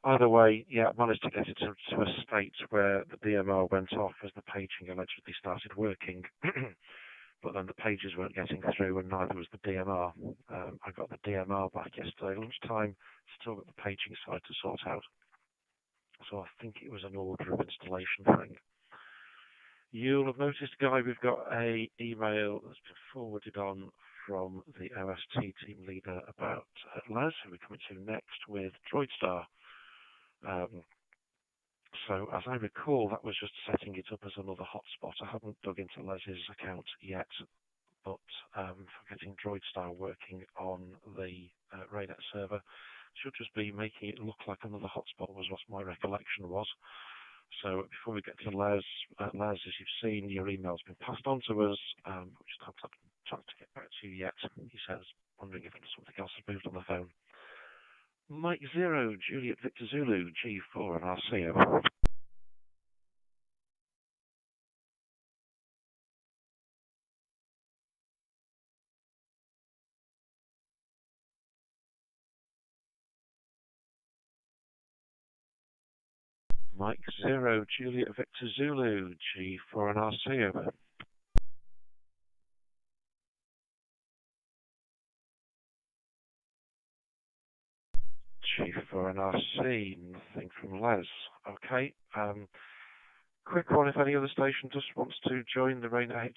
Either way, yeah, I managed to get it to a state where the DMR went off as the paging allegedly started working. But then the pages weren't getting through, and neither was the DMR. I got the DMR back yesterday lunchtime, still got the paging side to sort out. So I think it was an order of installation thing. You'll have noticed, Guy, we've got an email that's been forwarded on from the OST team leader about Les, who we're coming to next with DroidStar. So as I recall, that was just setting it up as another hotspot. I haven't dug into Les's account yet, but for getting DroidStar working on the RAYNET server, should just be making it look like another hotspot was what my recollection was. So before we get to Les, as you've seen, your email's been passed on to us. We just haven't had a chance to get back to you yet. He says, wondering if something else has moved on the phone. Mike 0, Juliet Victor Zulu, G4 and RC, over. Mike 0, Juliet Victor Zulu, G4 and RC, over. G4 and RC, nothing from Les. Okay. Quick one, if any other station just wants to join the RAYNET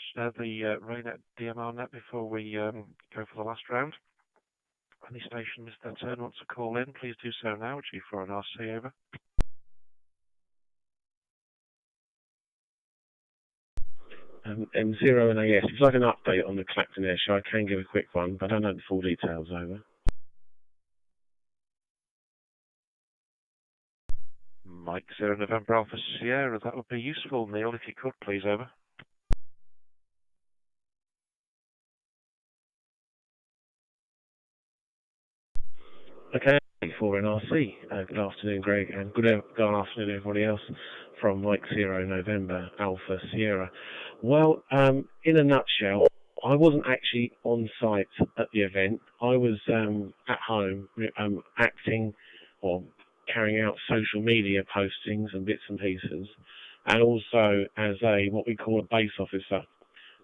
DMR net before we go for the last round. Any station missed their turn wants to call in, please do so now. G4 and RC, over. M0 and AS. If you'd like an update on the Clacton Air Show, I can give a quick one, but I don't know the full details, over. Mike 0 November Alpha Sierra, that would be useful, Neil, if you could, please, over. Okay, for NRC. Good afternoon, Greg, and good afternoon, everybody else, from Mike 0 November Alpha Sierra. Well, in a nutshell, I wasn't actually on site at the event. I was at home acting or carrying out social media postings and bits and pieces, and also as what we call a base officer,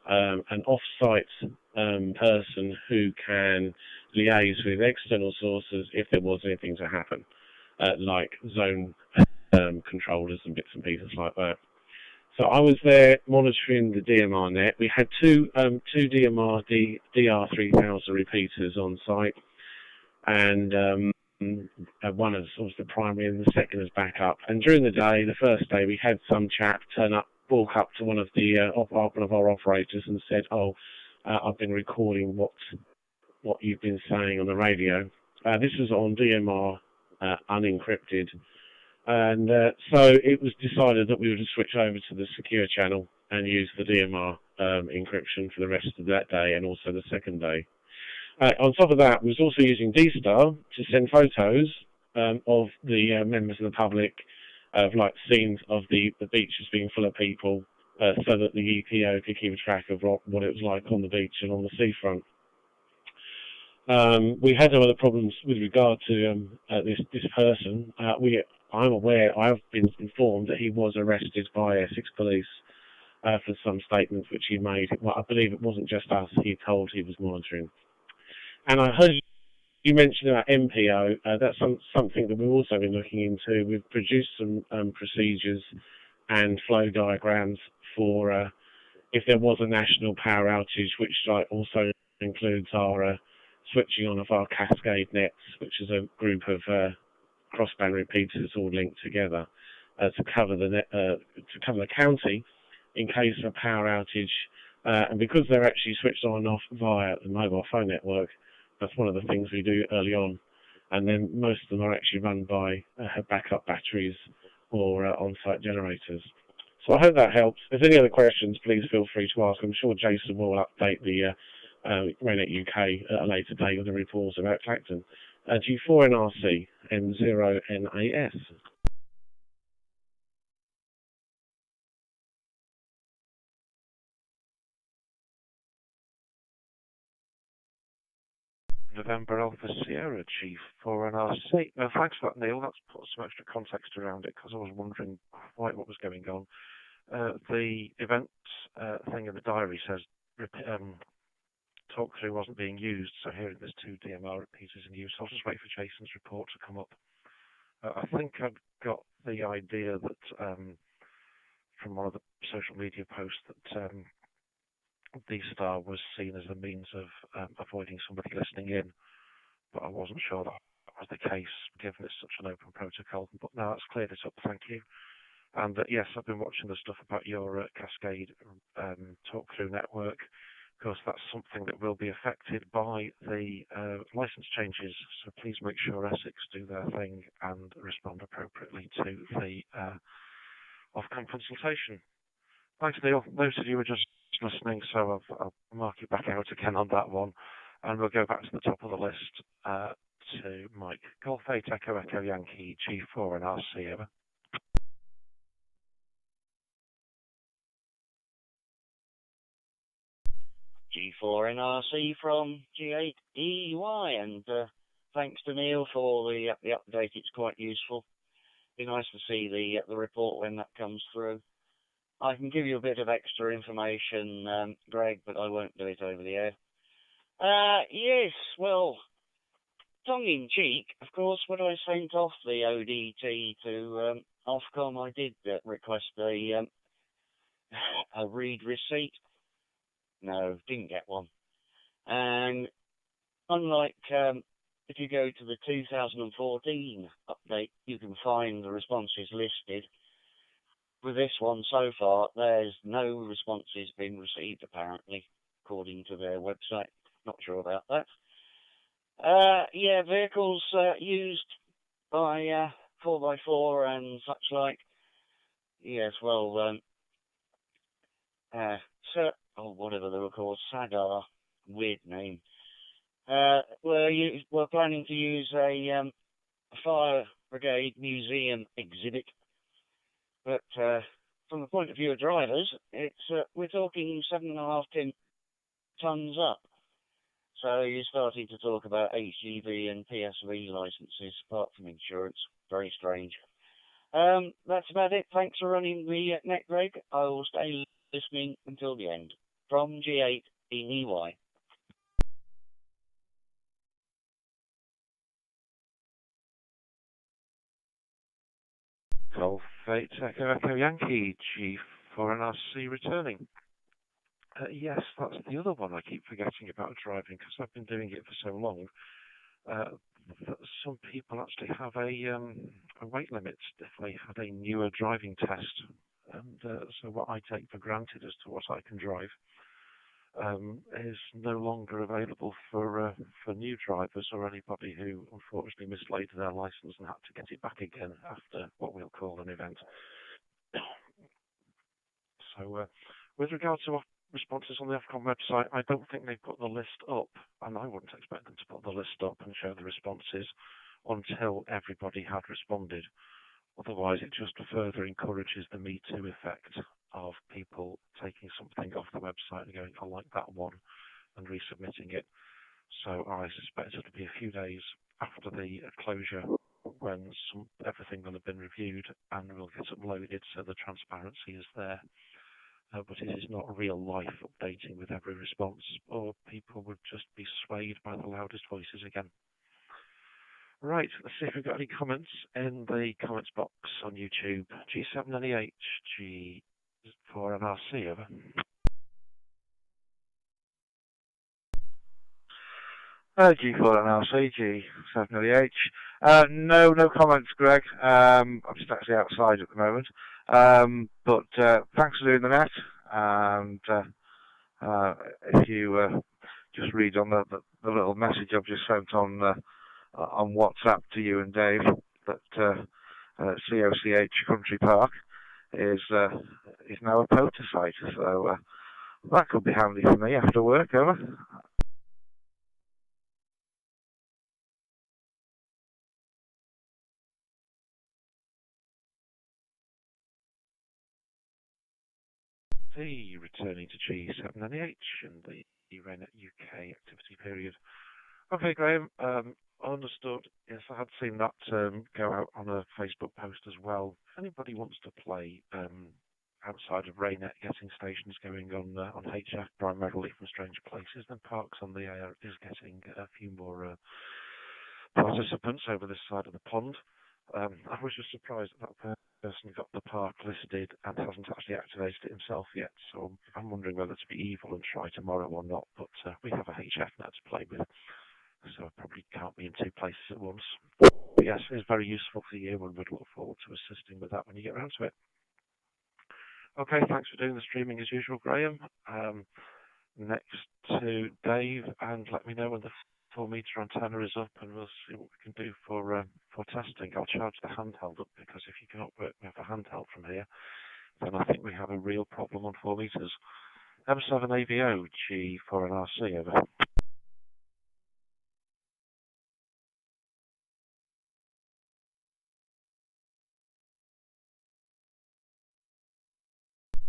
an off-site person who can liaise with external sources if there was anything to happen, like zone controllers and bits and pieces like that. So I was there monitoring the DMR net. We had two DMR DR3000 repeaters on site, and one as the primary and the second as backup. And during the day, the first day, we had some chap walk up to one of our operators and said, "Oh, I've been recording what you've been saying on the radio." This was on DMR unencrypted, and so it was decided that we would switch over to the secure channel and use the DMR encryption for the rest of that day and also the second day. On top of that, we was also using D-Star to send photos of the members of the public of like scenes of the beaches being full of people, so that the EPO could keep a track of what it was like on the beach and on the seafront. We had no other problems with regard to this person. I'm aware, I've been informed that he was arrested by Essex Police for some statements which he made. Well, I believe it wasn't just us he told he was monitoring. And I heard you mentioned about MPO. That's something that we've also been looking into. We've produced some procedures and flow diagrams for if there was a national power outage, which also includes our switching on of our cascade nets, which is a group of crossband repeaters all linked together to cover the county in case of a power outage. And because they're actually switched on and off via the mobile phone network, that's one of the things we do early on. And then most of them are actually run by backup batteries or on-site generators. So I hope that helps. If there's any other questions, please feel free to ask. I'm sure Jason will update the RAYNET-UK at a later date with the reports about Clacton. G4NRC M0NAS. November Alpha Sierra G4NRC. Thanks for that, Neil. That's put some extra context around it because I was wondering quite what was going on. The events thing in the diary says talk through wasn't being used, so here there's 2 DMR repeaters in use. I'll just wait for Jason's report to come up. I think I've got the idea that from one of the social media posts that D-Star was seen as a means of avoiding somebody listening in, but I wasn't sure that was the case given it's such an open protocol. But now that's cleared it up, thank you. And yes, I've been watching the stuff about your Cascade talk-through network, because that's something that will be affected by the license changes. So please make sure Essex do their thing and respond appropriately to the Ofcom consultation. Thanks, Neil. Most of you were just listening, so I'll mark you back out again on that one. And we'll go back to the top of the list to Mike. Golf 8 Echo Echo Yankee G4NRC, over. G4NRC from G8EY, and thanks to Neil for the update. It's quite useful. Be nice to see the report when that comes through. I can give you a bit of extra information, Greg, but I won't do it over the air. Yes, well, tongue-in-cheek, of course, when I sent off the ODT to Ofcom, I did request a read receipt. No, didn't get one. And unlike if you go to the 2014 update, you can find the responses listed. With this one so far, there's no responses been received, apparently, according to their website. Not sure about that. Yeah, vehicles used by 4x4 and such like. Yes, well, whatever they were called, Sagar, weird name. We're planning to use a fire brigade museum exhibit. But from the point of view of drivers, we're talking 7.5 tons up. So you're starting to talk about HGV and PSV licenses, apart from insurance. Very strange. That's about it. Thanks for running the net, Greg. I will stay listening until the end. From G8 EY. Golf 8 Echo Echo Yankee G4NRC returning. Yes, that's the other one I keep forgetting about driving because I've been doing it for so long. That some people actually have a weight limit if they had a newer driving test. And so what I take for granted as to what I can drive is no longer available for new drivers or anybody who unfortunately mislaid their license and had to get it back again after what we'll call an event. So with regard to responses on the Ofcom website, I don't think they've put the list up, and I wouldn't expect them to put the list up and show the responses until everybody had responded. Otherwise, it just further encourages the Me Too effect of people taking something off the website and going, I like that one, and resubmitting it. So I suspect it'll be a few days after the closure when everything will have been reviewed and will get uploaded, so the transparency is there. But it is not real life updating with every response, or people would just be swayed by the loudest voices again. Right, let's see if we've got any comments in the comments box on YouTube. G7NEH, G4NRC, over. G4NRC, G7NEH. No comments, Greg. I'm just actually outside at the moment. But thanks for doing the net. And if you just read on the little message I've just sent on WhatsApp to you and Dave, that COCH Country Park is now a POTA site. So that could be handy for me after work, over. Returning to G7NEH and the RAYNET-UK activity period. Okay, Graham, understood. Yes, I had seen that go out on a Facebook post as well. If anybody wants to play outside of RAYNET, getting stations going on HF, primarily from strange places, then Parks on the Air is getting a few more participants over this side of the pond. I was just surprised that person got the park listed and hasn't actually activated it himself yet, so I'm wondering whether to be evil and try tomorrow or not, but we have a HF net to play with, so I probably can't be in two places at once. But yes, it's very useful for you, and we'd look forward to assisting with that when you get around to it. Okay, thanks for doing the streaming as usual, Graham. Next to Dave, and let me know when the 4-meter antenna is up, and we'll see what we can do for testing. I'll charge the handheld up, because if you cannot work with a handheld from here, then I think we have a real problem on 4 meters. M7AVO, G4NRC, over.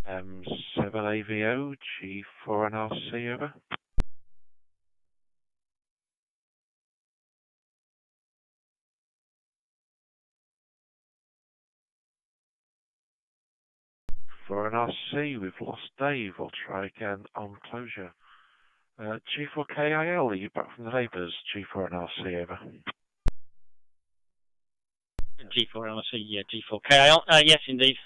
M7AVO, G4NRC, over. For NRC, we've lost Dave. We'll try again on closure. G4KIL, are you back from the neighbours? G4NRC, over. G4NRC, yeah, G4KIL. Yes, indeed.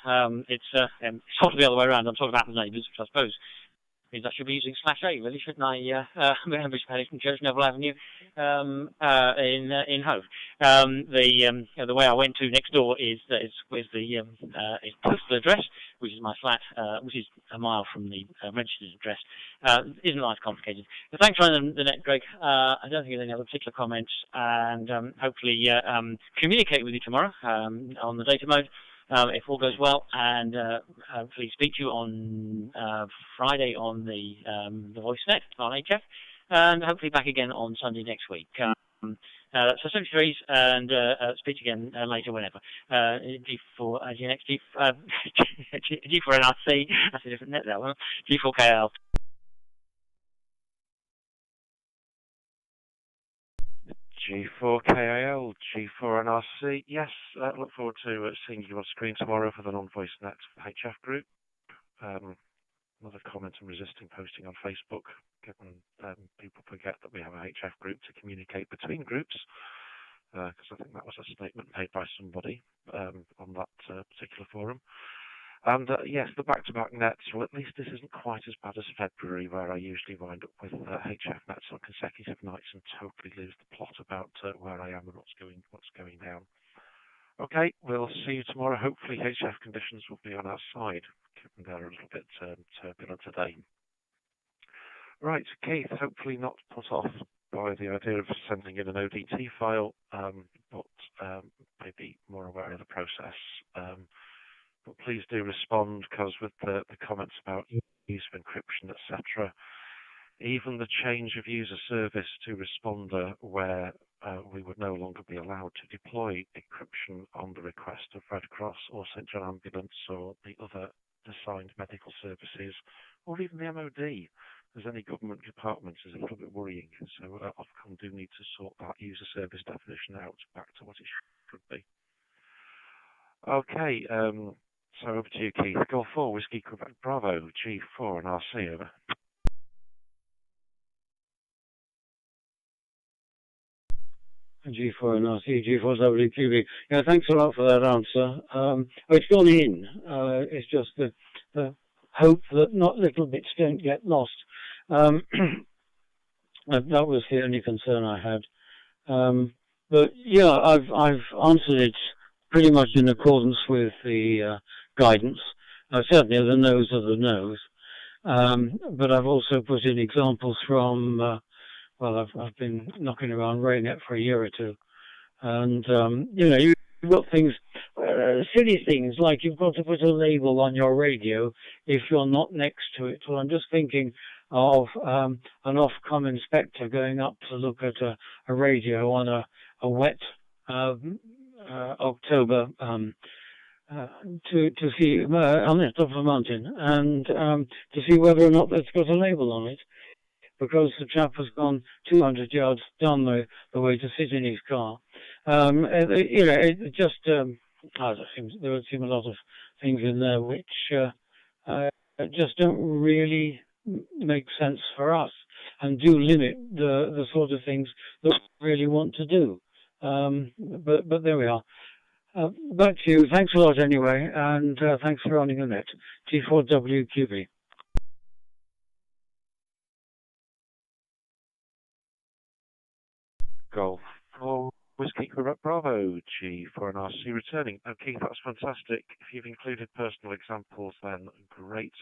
It's sort of the other way around. I'm talking about the neighbours, which I suppose means I should be using /A, really, shouldn't I? From Church Neville Avenue in Hove. The way I went to next door is the postal address, which is my flat, which is a mile from the registered address. Isn't life complicated? But thanks for running the net, Greg. I don't think there's any other particular comments, and hopefully communicate with you tomorrow on the data mode. If all goes well, and hopefully speak to you on Friday on the VoiceNet on HF, and hopefully back again on Sunday next week. So 73s, and speak again later whenever. G4 GNX, G4NRC, that's a different net, that one. G4KL. G4KIL, G4NRC. Yes, look forward to seeing you on screen tomorrow for the non-VoiceNet HF group. Another comment on resisting posting on Facebook, given people forget that we have a HF group to communicate between groups, because I think that was a statement made by somebody on that particular forum. And yes, the back-to-back nets, well, at least this isn't quite as bad as February, where I usually wind up with HF nets on consecutive nights and totally lose the plot about where I am and what's going down. Okay, we'll see you tomorrow. Hopefully HF conditions will be on our side, given they're a little bit turbulent today. Right, Keith, hopefully not put off by the idea of sending in an ODT file, but maybe more aware of the process. But please please do respond, because with the comments about use of encryption, etc., even the change of user service to responder, where we would no longer be allowed to deploy encryption on the request of Red Cross or St John Ambulance or the other assigned medical services, or even the MOD, as any government department, is a little bit worrying. So Ofcom do need to sort that user service definition out back to what it should be. Okay, so over to you, Keith. Golf 4, Whiskey, Quebec, Bravo, G4 and RC, over. G4 and RC, G4 WQB. Yeah, thanks a lot for that answer. It's gone in. It's just the hope that not little bits don't get lost. That was the only concern I had. But yeah, I've answered it pretty much in accordance with the guidance. Certainly the no's are the no's. But I've also put in examples from well, I've been knocking around RAYNET for a year or two, and you know, you've got things, silly things like you've got to put a label on your radio if you're not next to it. Well, I'm just thinking of an Ofcom inspector going up to look at a radio on a wet October to see on the top of a mountain, and to see whether or not that's got a label on it, because the chap has gone 200 yards down the way to sit in his car. You know, it just, there would seem a lot of things in there which just don't really make sense for us, and do limit the sort of things that we really want to do. But there we are. Back to you. Thanks a lot anyway, and thanks for running the net. G4WQB. Golf 4, Whiskey, Quebec, Bravo, G4 and RC returning. Okay, that's fantastic. If you've included personal examples, then great.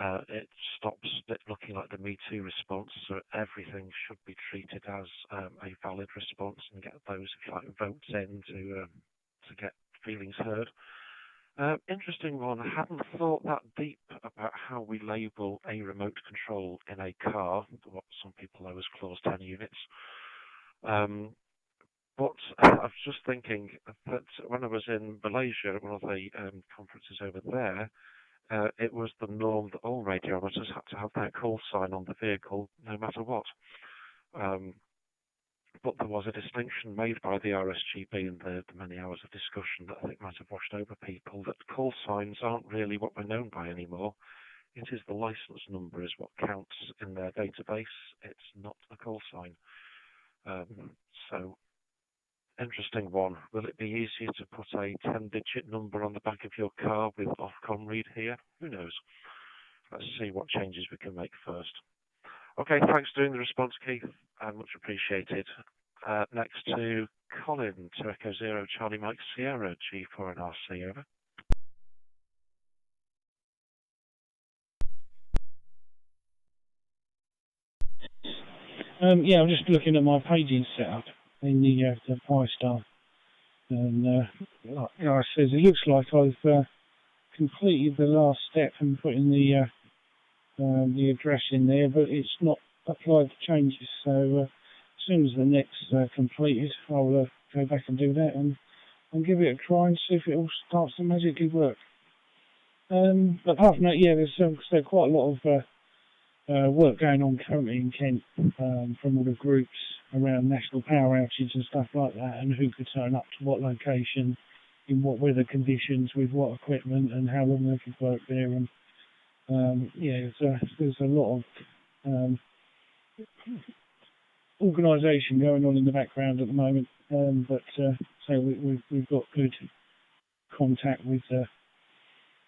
It stops it looking like the Me Too response, so everything should be treated as a valid response and get those, if you like, votes in to get feelings heard. Interesting one. I hadn't thought that deep about how we label a remote control in a car, what some people know as Clause 10 units. But I was just thinking that when I was in Malaysia at one of the conferences over there, it was the norm that all radio operators had to have their call sign on the vehicle no matter what. But there was a distinction made by the RSGB in the many hours of discussion that I think might have washed over people, that call signs aren't really what we're known by anymore. It is the license number is what counts in their database. It's not a call sign. So, interesting one. Will it be easier to put a 10-digit number on the back of your car with Ofcom read here? Who knows? Let's see what changes we can make first. Okay, thanks for doing the response, Keith. Much appreciated. Next to Colin, to Echo Zero, Charlie Mike Sierra, G4 and RC, over. Yeah, I'm just looking at my paging setup in the 5-star, and like I said, it looks like I've completed the last step and putting the address in there, but it's not applied the changes. So as soon as the net's completed, I'll go back and do that and give it a try and see if it all starts to magically work. Apart from that, yeah, there's quite a lot of work going on currently in Kent from all the groups around national power outages and stuff like that, and who could turn up to what location, in what weather conditions, with what equipment, and how long they could work there. And yeah, there's a lot of organisation going on in the background at the moment. But so we've got good contact with the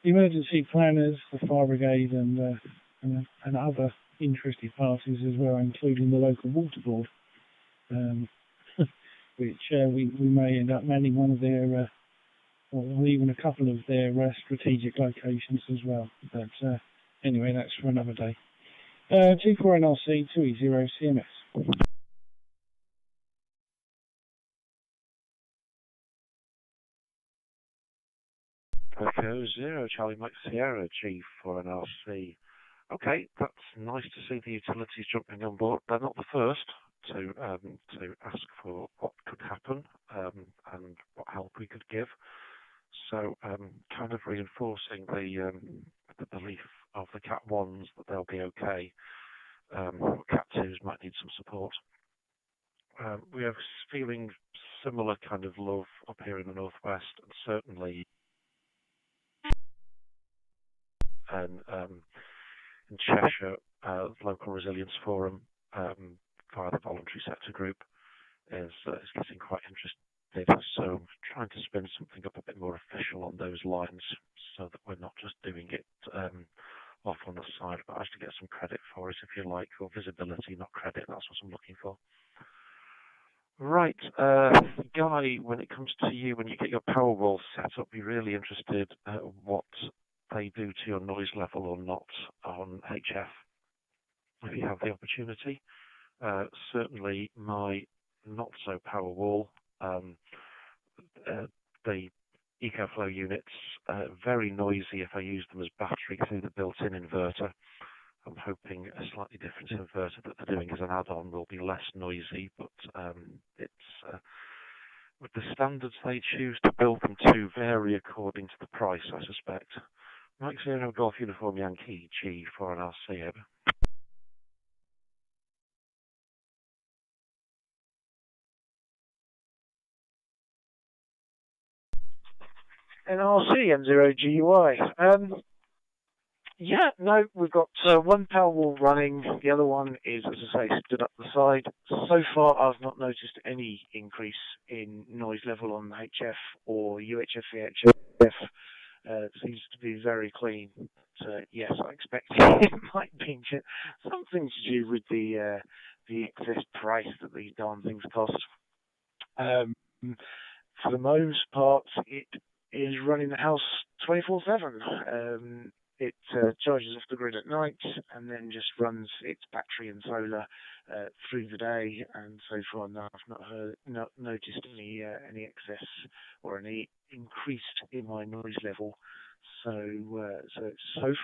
emergency planners, the fire brigade, and other interested parties as well, including the local water board, which we may end up manning one of their, or even a couple of their strategic locations as well. But anyway, that's for another day. G4NRC 2E0 CMS. Okay, Echo 0, Charlie Mike Sierra, G for an RC. Okay, that's nice to see the utilities jumping on board. They're not the first to ask for what could happen and what help we could give. So kind of reinforcing the belief of the Cat 1s that they'll be okay. Cat 2s might need some support. We are feeling similar kind of love up here in the northwest, and certainly in Cheshire, local resilience forum via the voluntary sector group is getting quite interested. So trying to spin something up a bit more official on those lines, so that we're not just doing it off on the side, but actually get some credit for it, if you like, or visibility, not credit. That's what I'm looking for. Right, Guy, when it comes to you, when you get your Powerwall set up, be really interested what they do to your noise level or not on HF, if you have the opportunity. Certainly my not-so Powerwall, the EcoFlow units, very noisy if I use them as battery through the built-in inverter. I'm hoping a slightly different inverter that they're doing as an add-on will be less noisy, but it's with the standards they choose to build them to vary according to the price, I suspect. Mike 0 Golf Uniform Yankee G for an RC over. NRC M0GUI. Yeah, no, we've got one Powerwall running. The other one is, as I say, stood up the side. So far, I've not noticed any increase in noise level on HF or UHF VHF. It seems to be very clean. But, yes, I expect it might be something to do with the excess price that these darn things cost. For the most part, it is running the house 24/7. It charges off the grid at night and then just runs its battery and solar through the day. And so far, no, I've not noticed any excess or any increase in my noise level. So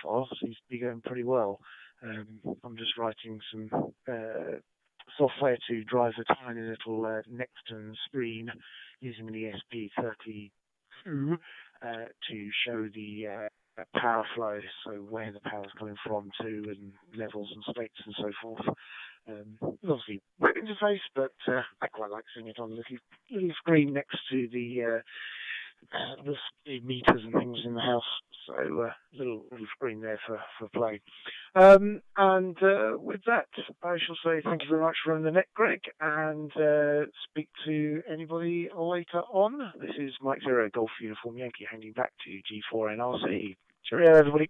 far seems to be going pretty well. I'm just writing some software to drive a tiny little Nexton screen using an ESP32 to show the power flow, so where the power's coming from to, and levels and states and so forth. Obviously web interface, but I quite like seeing it on the little screen next to the meters and things in the house. So little screen there for play. And with that, I shall say thank you very much for running the net, Greg, and speak to anybody later on. This is Mike 0 Golf Uniform Yankee handing back to G4NRC. Cheerio, everybody.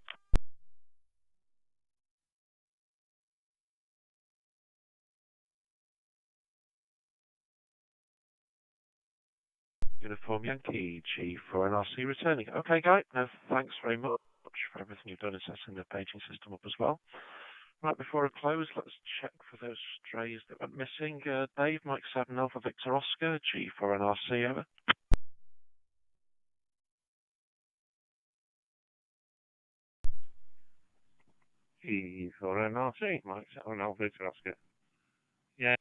Uniform Yankee G4NRC returning. Okay, Guy, no, thanks very much for everything you've done in setting the paging system up as well. Right, before I close, let's check for those strays that went missing. Dave, Mike 7 Alpha Victor Oscar, G4NRC, over. G4NRC, Mike 7 Alpha Victor Oscar. Yeah,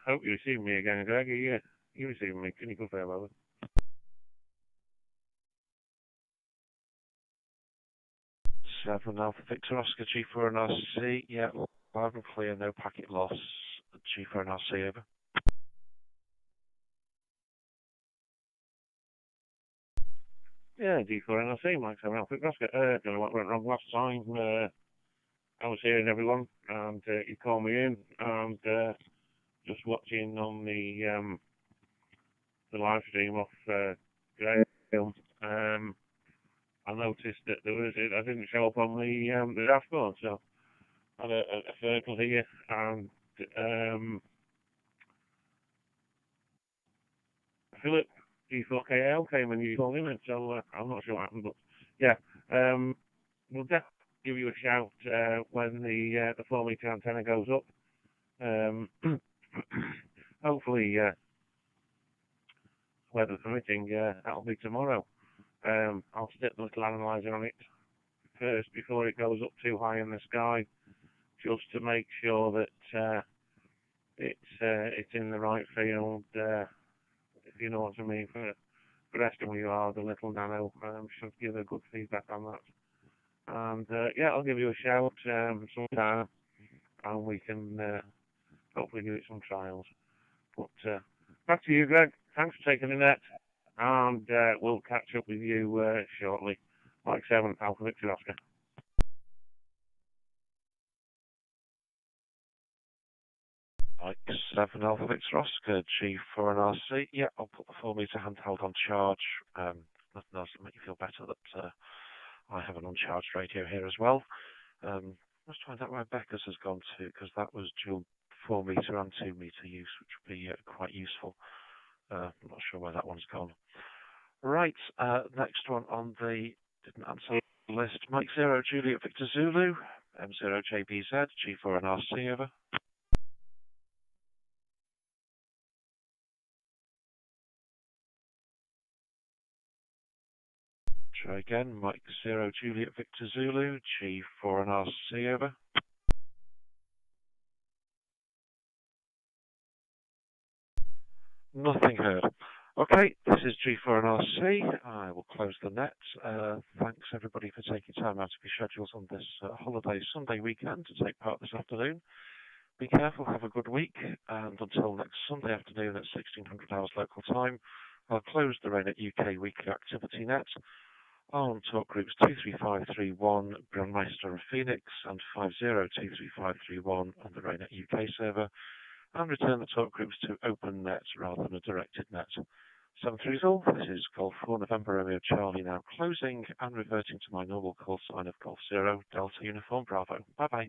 hope you receive me again, Greg. You receiving me? Can you confirm, over? Seven Alpha Victor Oscar, G4NRC. Yeah, loud and clear, no packet loss. G4NRC, over. Yeah, G4NRC, Mike 7 Alpha Victor Oscar. Don't know what went wrong last time. I was hearing everyone, and you called me in, and just watching on the live stream off Graham. I noticed that I didn't show up on the dashboard, so I had a circle here, and Philip G4KL came and you called him in, so I'm not sure what happened, but yeah, we'll definitely give you a shout when the 4-meter antenna goes up. Hopefully, weather permitting, that'll be tomorrow. I'll stick the little analyzer on it first before it goes up too high in the sky, just to make sure that it's in the right field. If you know what I mean. For SWR, the little nano should give a good feedback on that. And yeah, I'll give you a shout sometime, and we can hopefully give it some trials. But back to you, Greg. Thanks for taking the net, and we'll catch up with you shortly. Mike 7, Alpha Victor Oscar. Mike 7 Alpha Victor Oscar, G4 and RC. Yeah, I'll put the 4-meter handheld on charge. Nothing else to make you feel better that I have an uncharged radio here as well. Let's find out where Becca's has gone to, because that was dual 4-meter and 2-meter use, which would be quite useful. I'm not sure where that one's gone. Right, next one on the didn't answer list. Mike 0 Juliet Victor Zulu, M0 JBZ, G4 and RC over. Try again, Mike 0 Juliet Victor Zulu, G4 and RC over. Nothing heard. Okay, this is G4 and RC. I will close the net. Thanks everybody for taking time out of your schedules on this holiday Sunday weekend to take part this afternoon. Be careful, have a good week, and until next Sunday afternoon at 1600 hours local time, I'll close the RAYNET UK weekly activity net on talk groups 23531 Brandmeister of Pheonix and 5023531 on the RAYNET UK server, and return the talk groups to open net rather than a directed net. 730 all, this is Golf 4 November Romeo Charlie now closing and reverting to my normal call sign of Golf 0 Delta Uniform Bravo. Bye bye.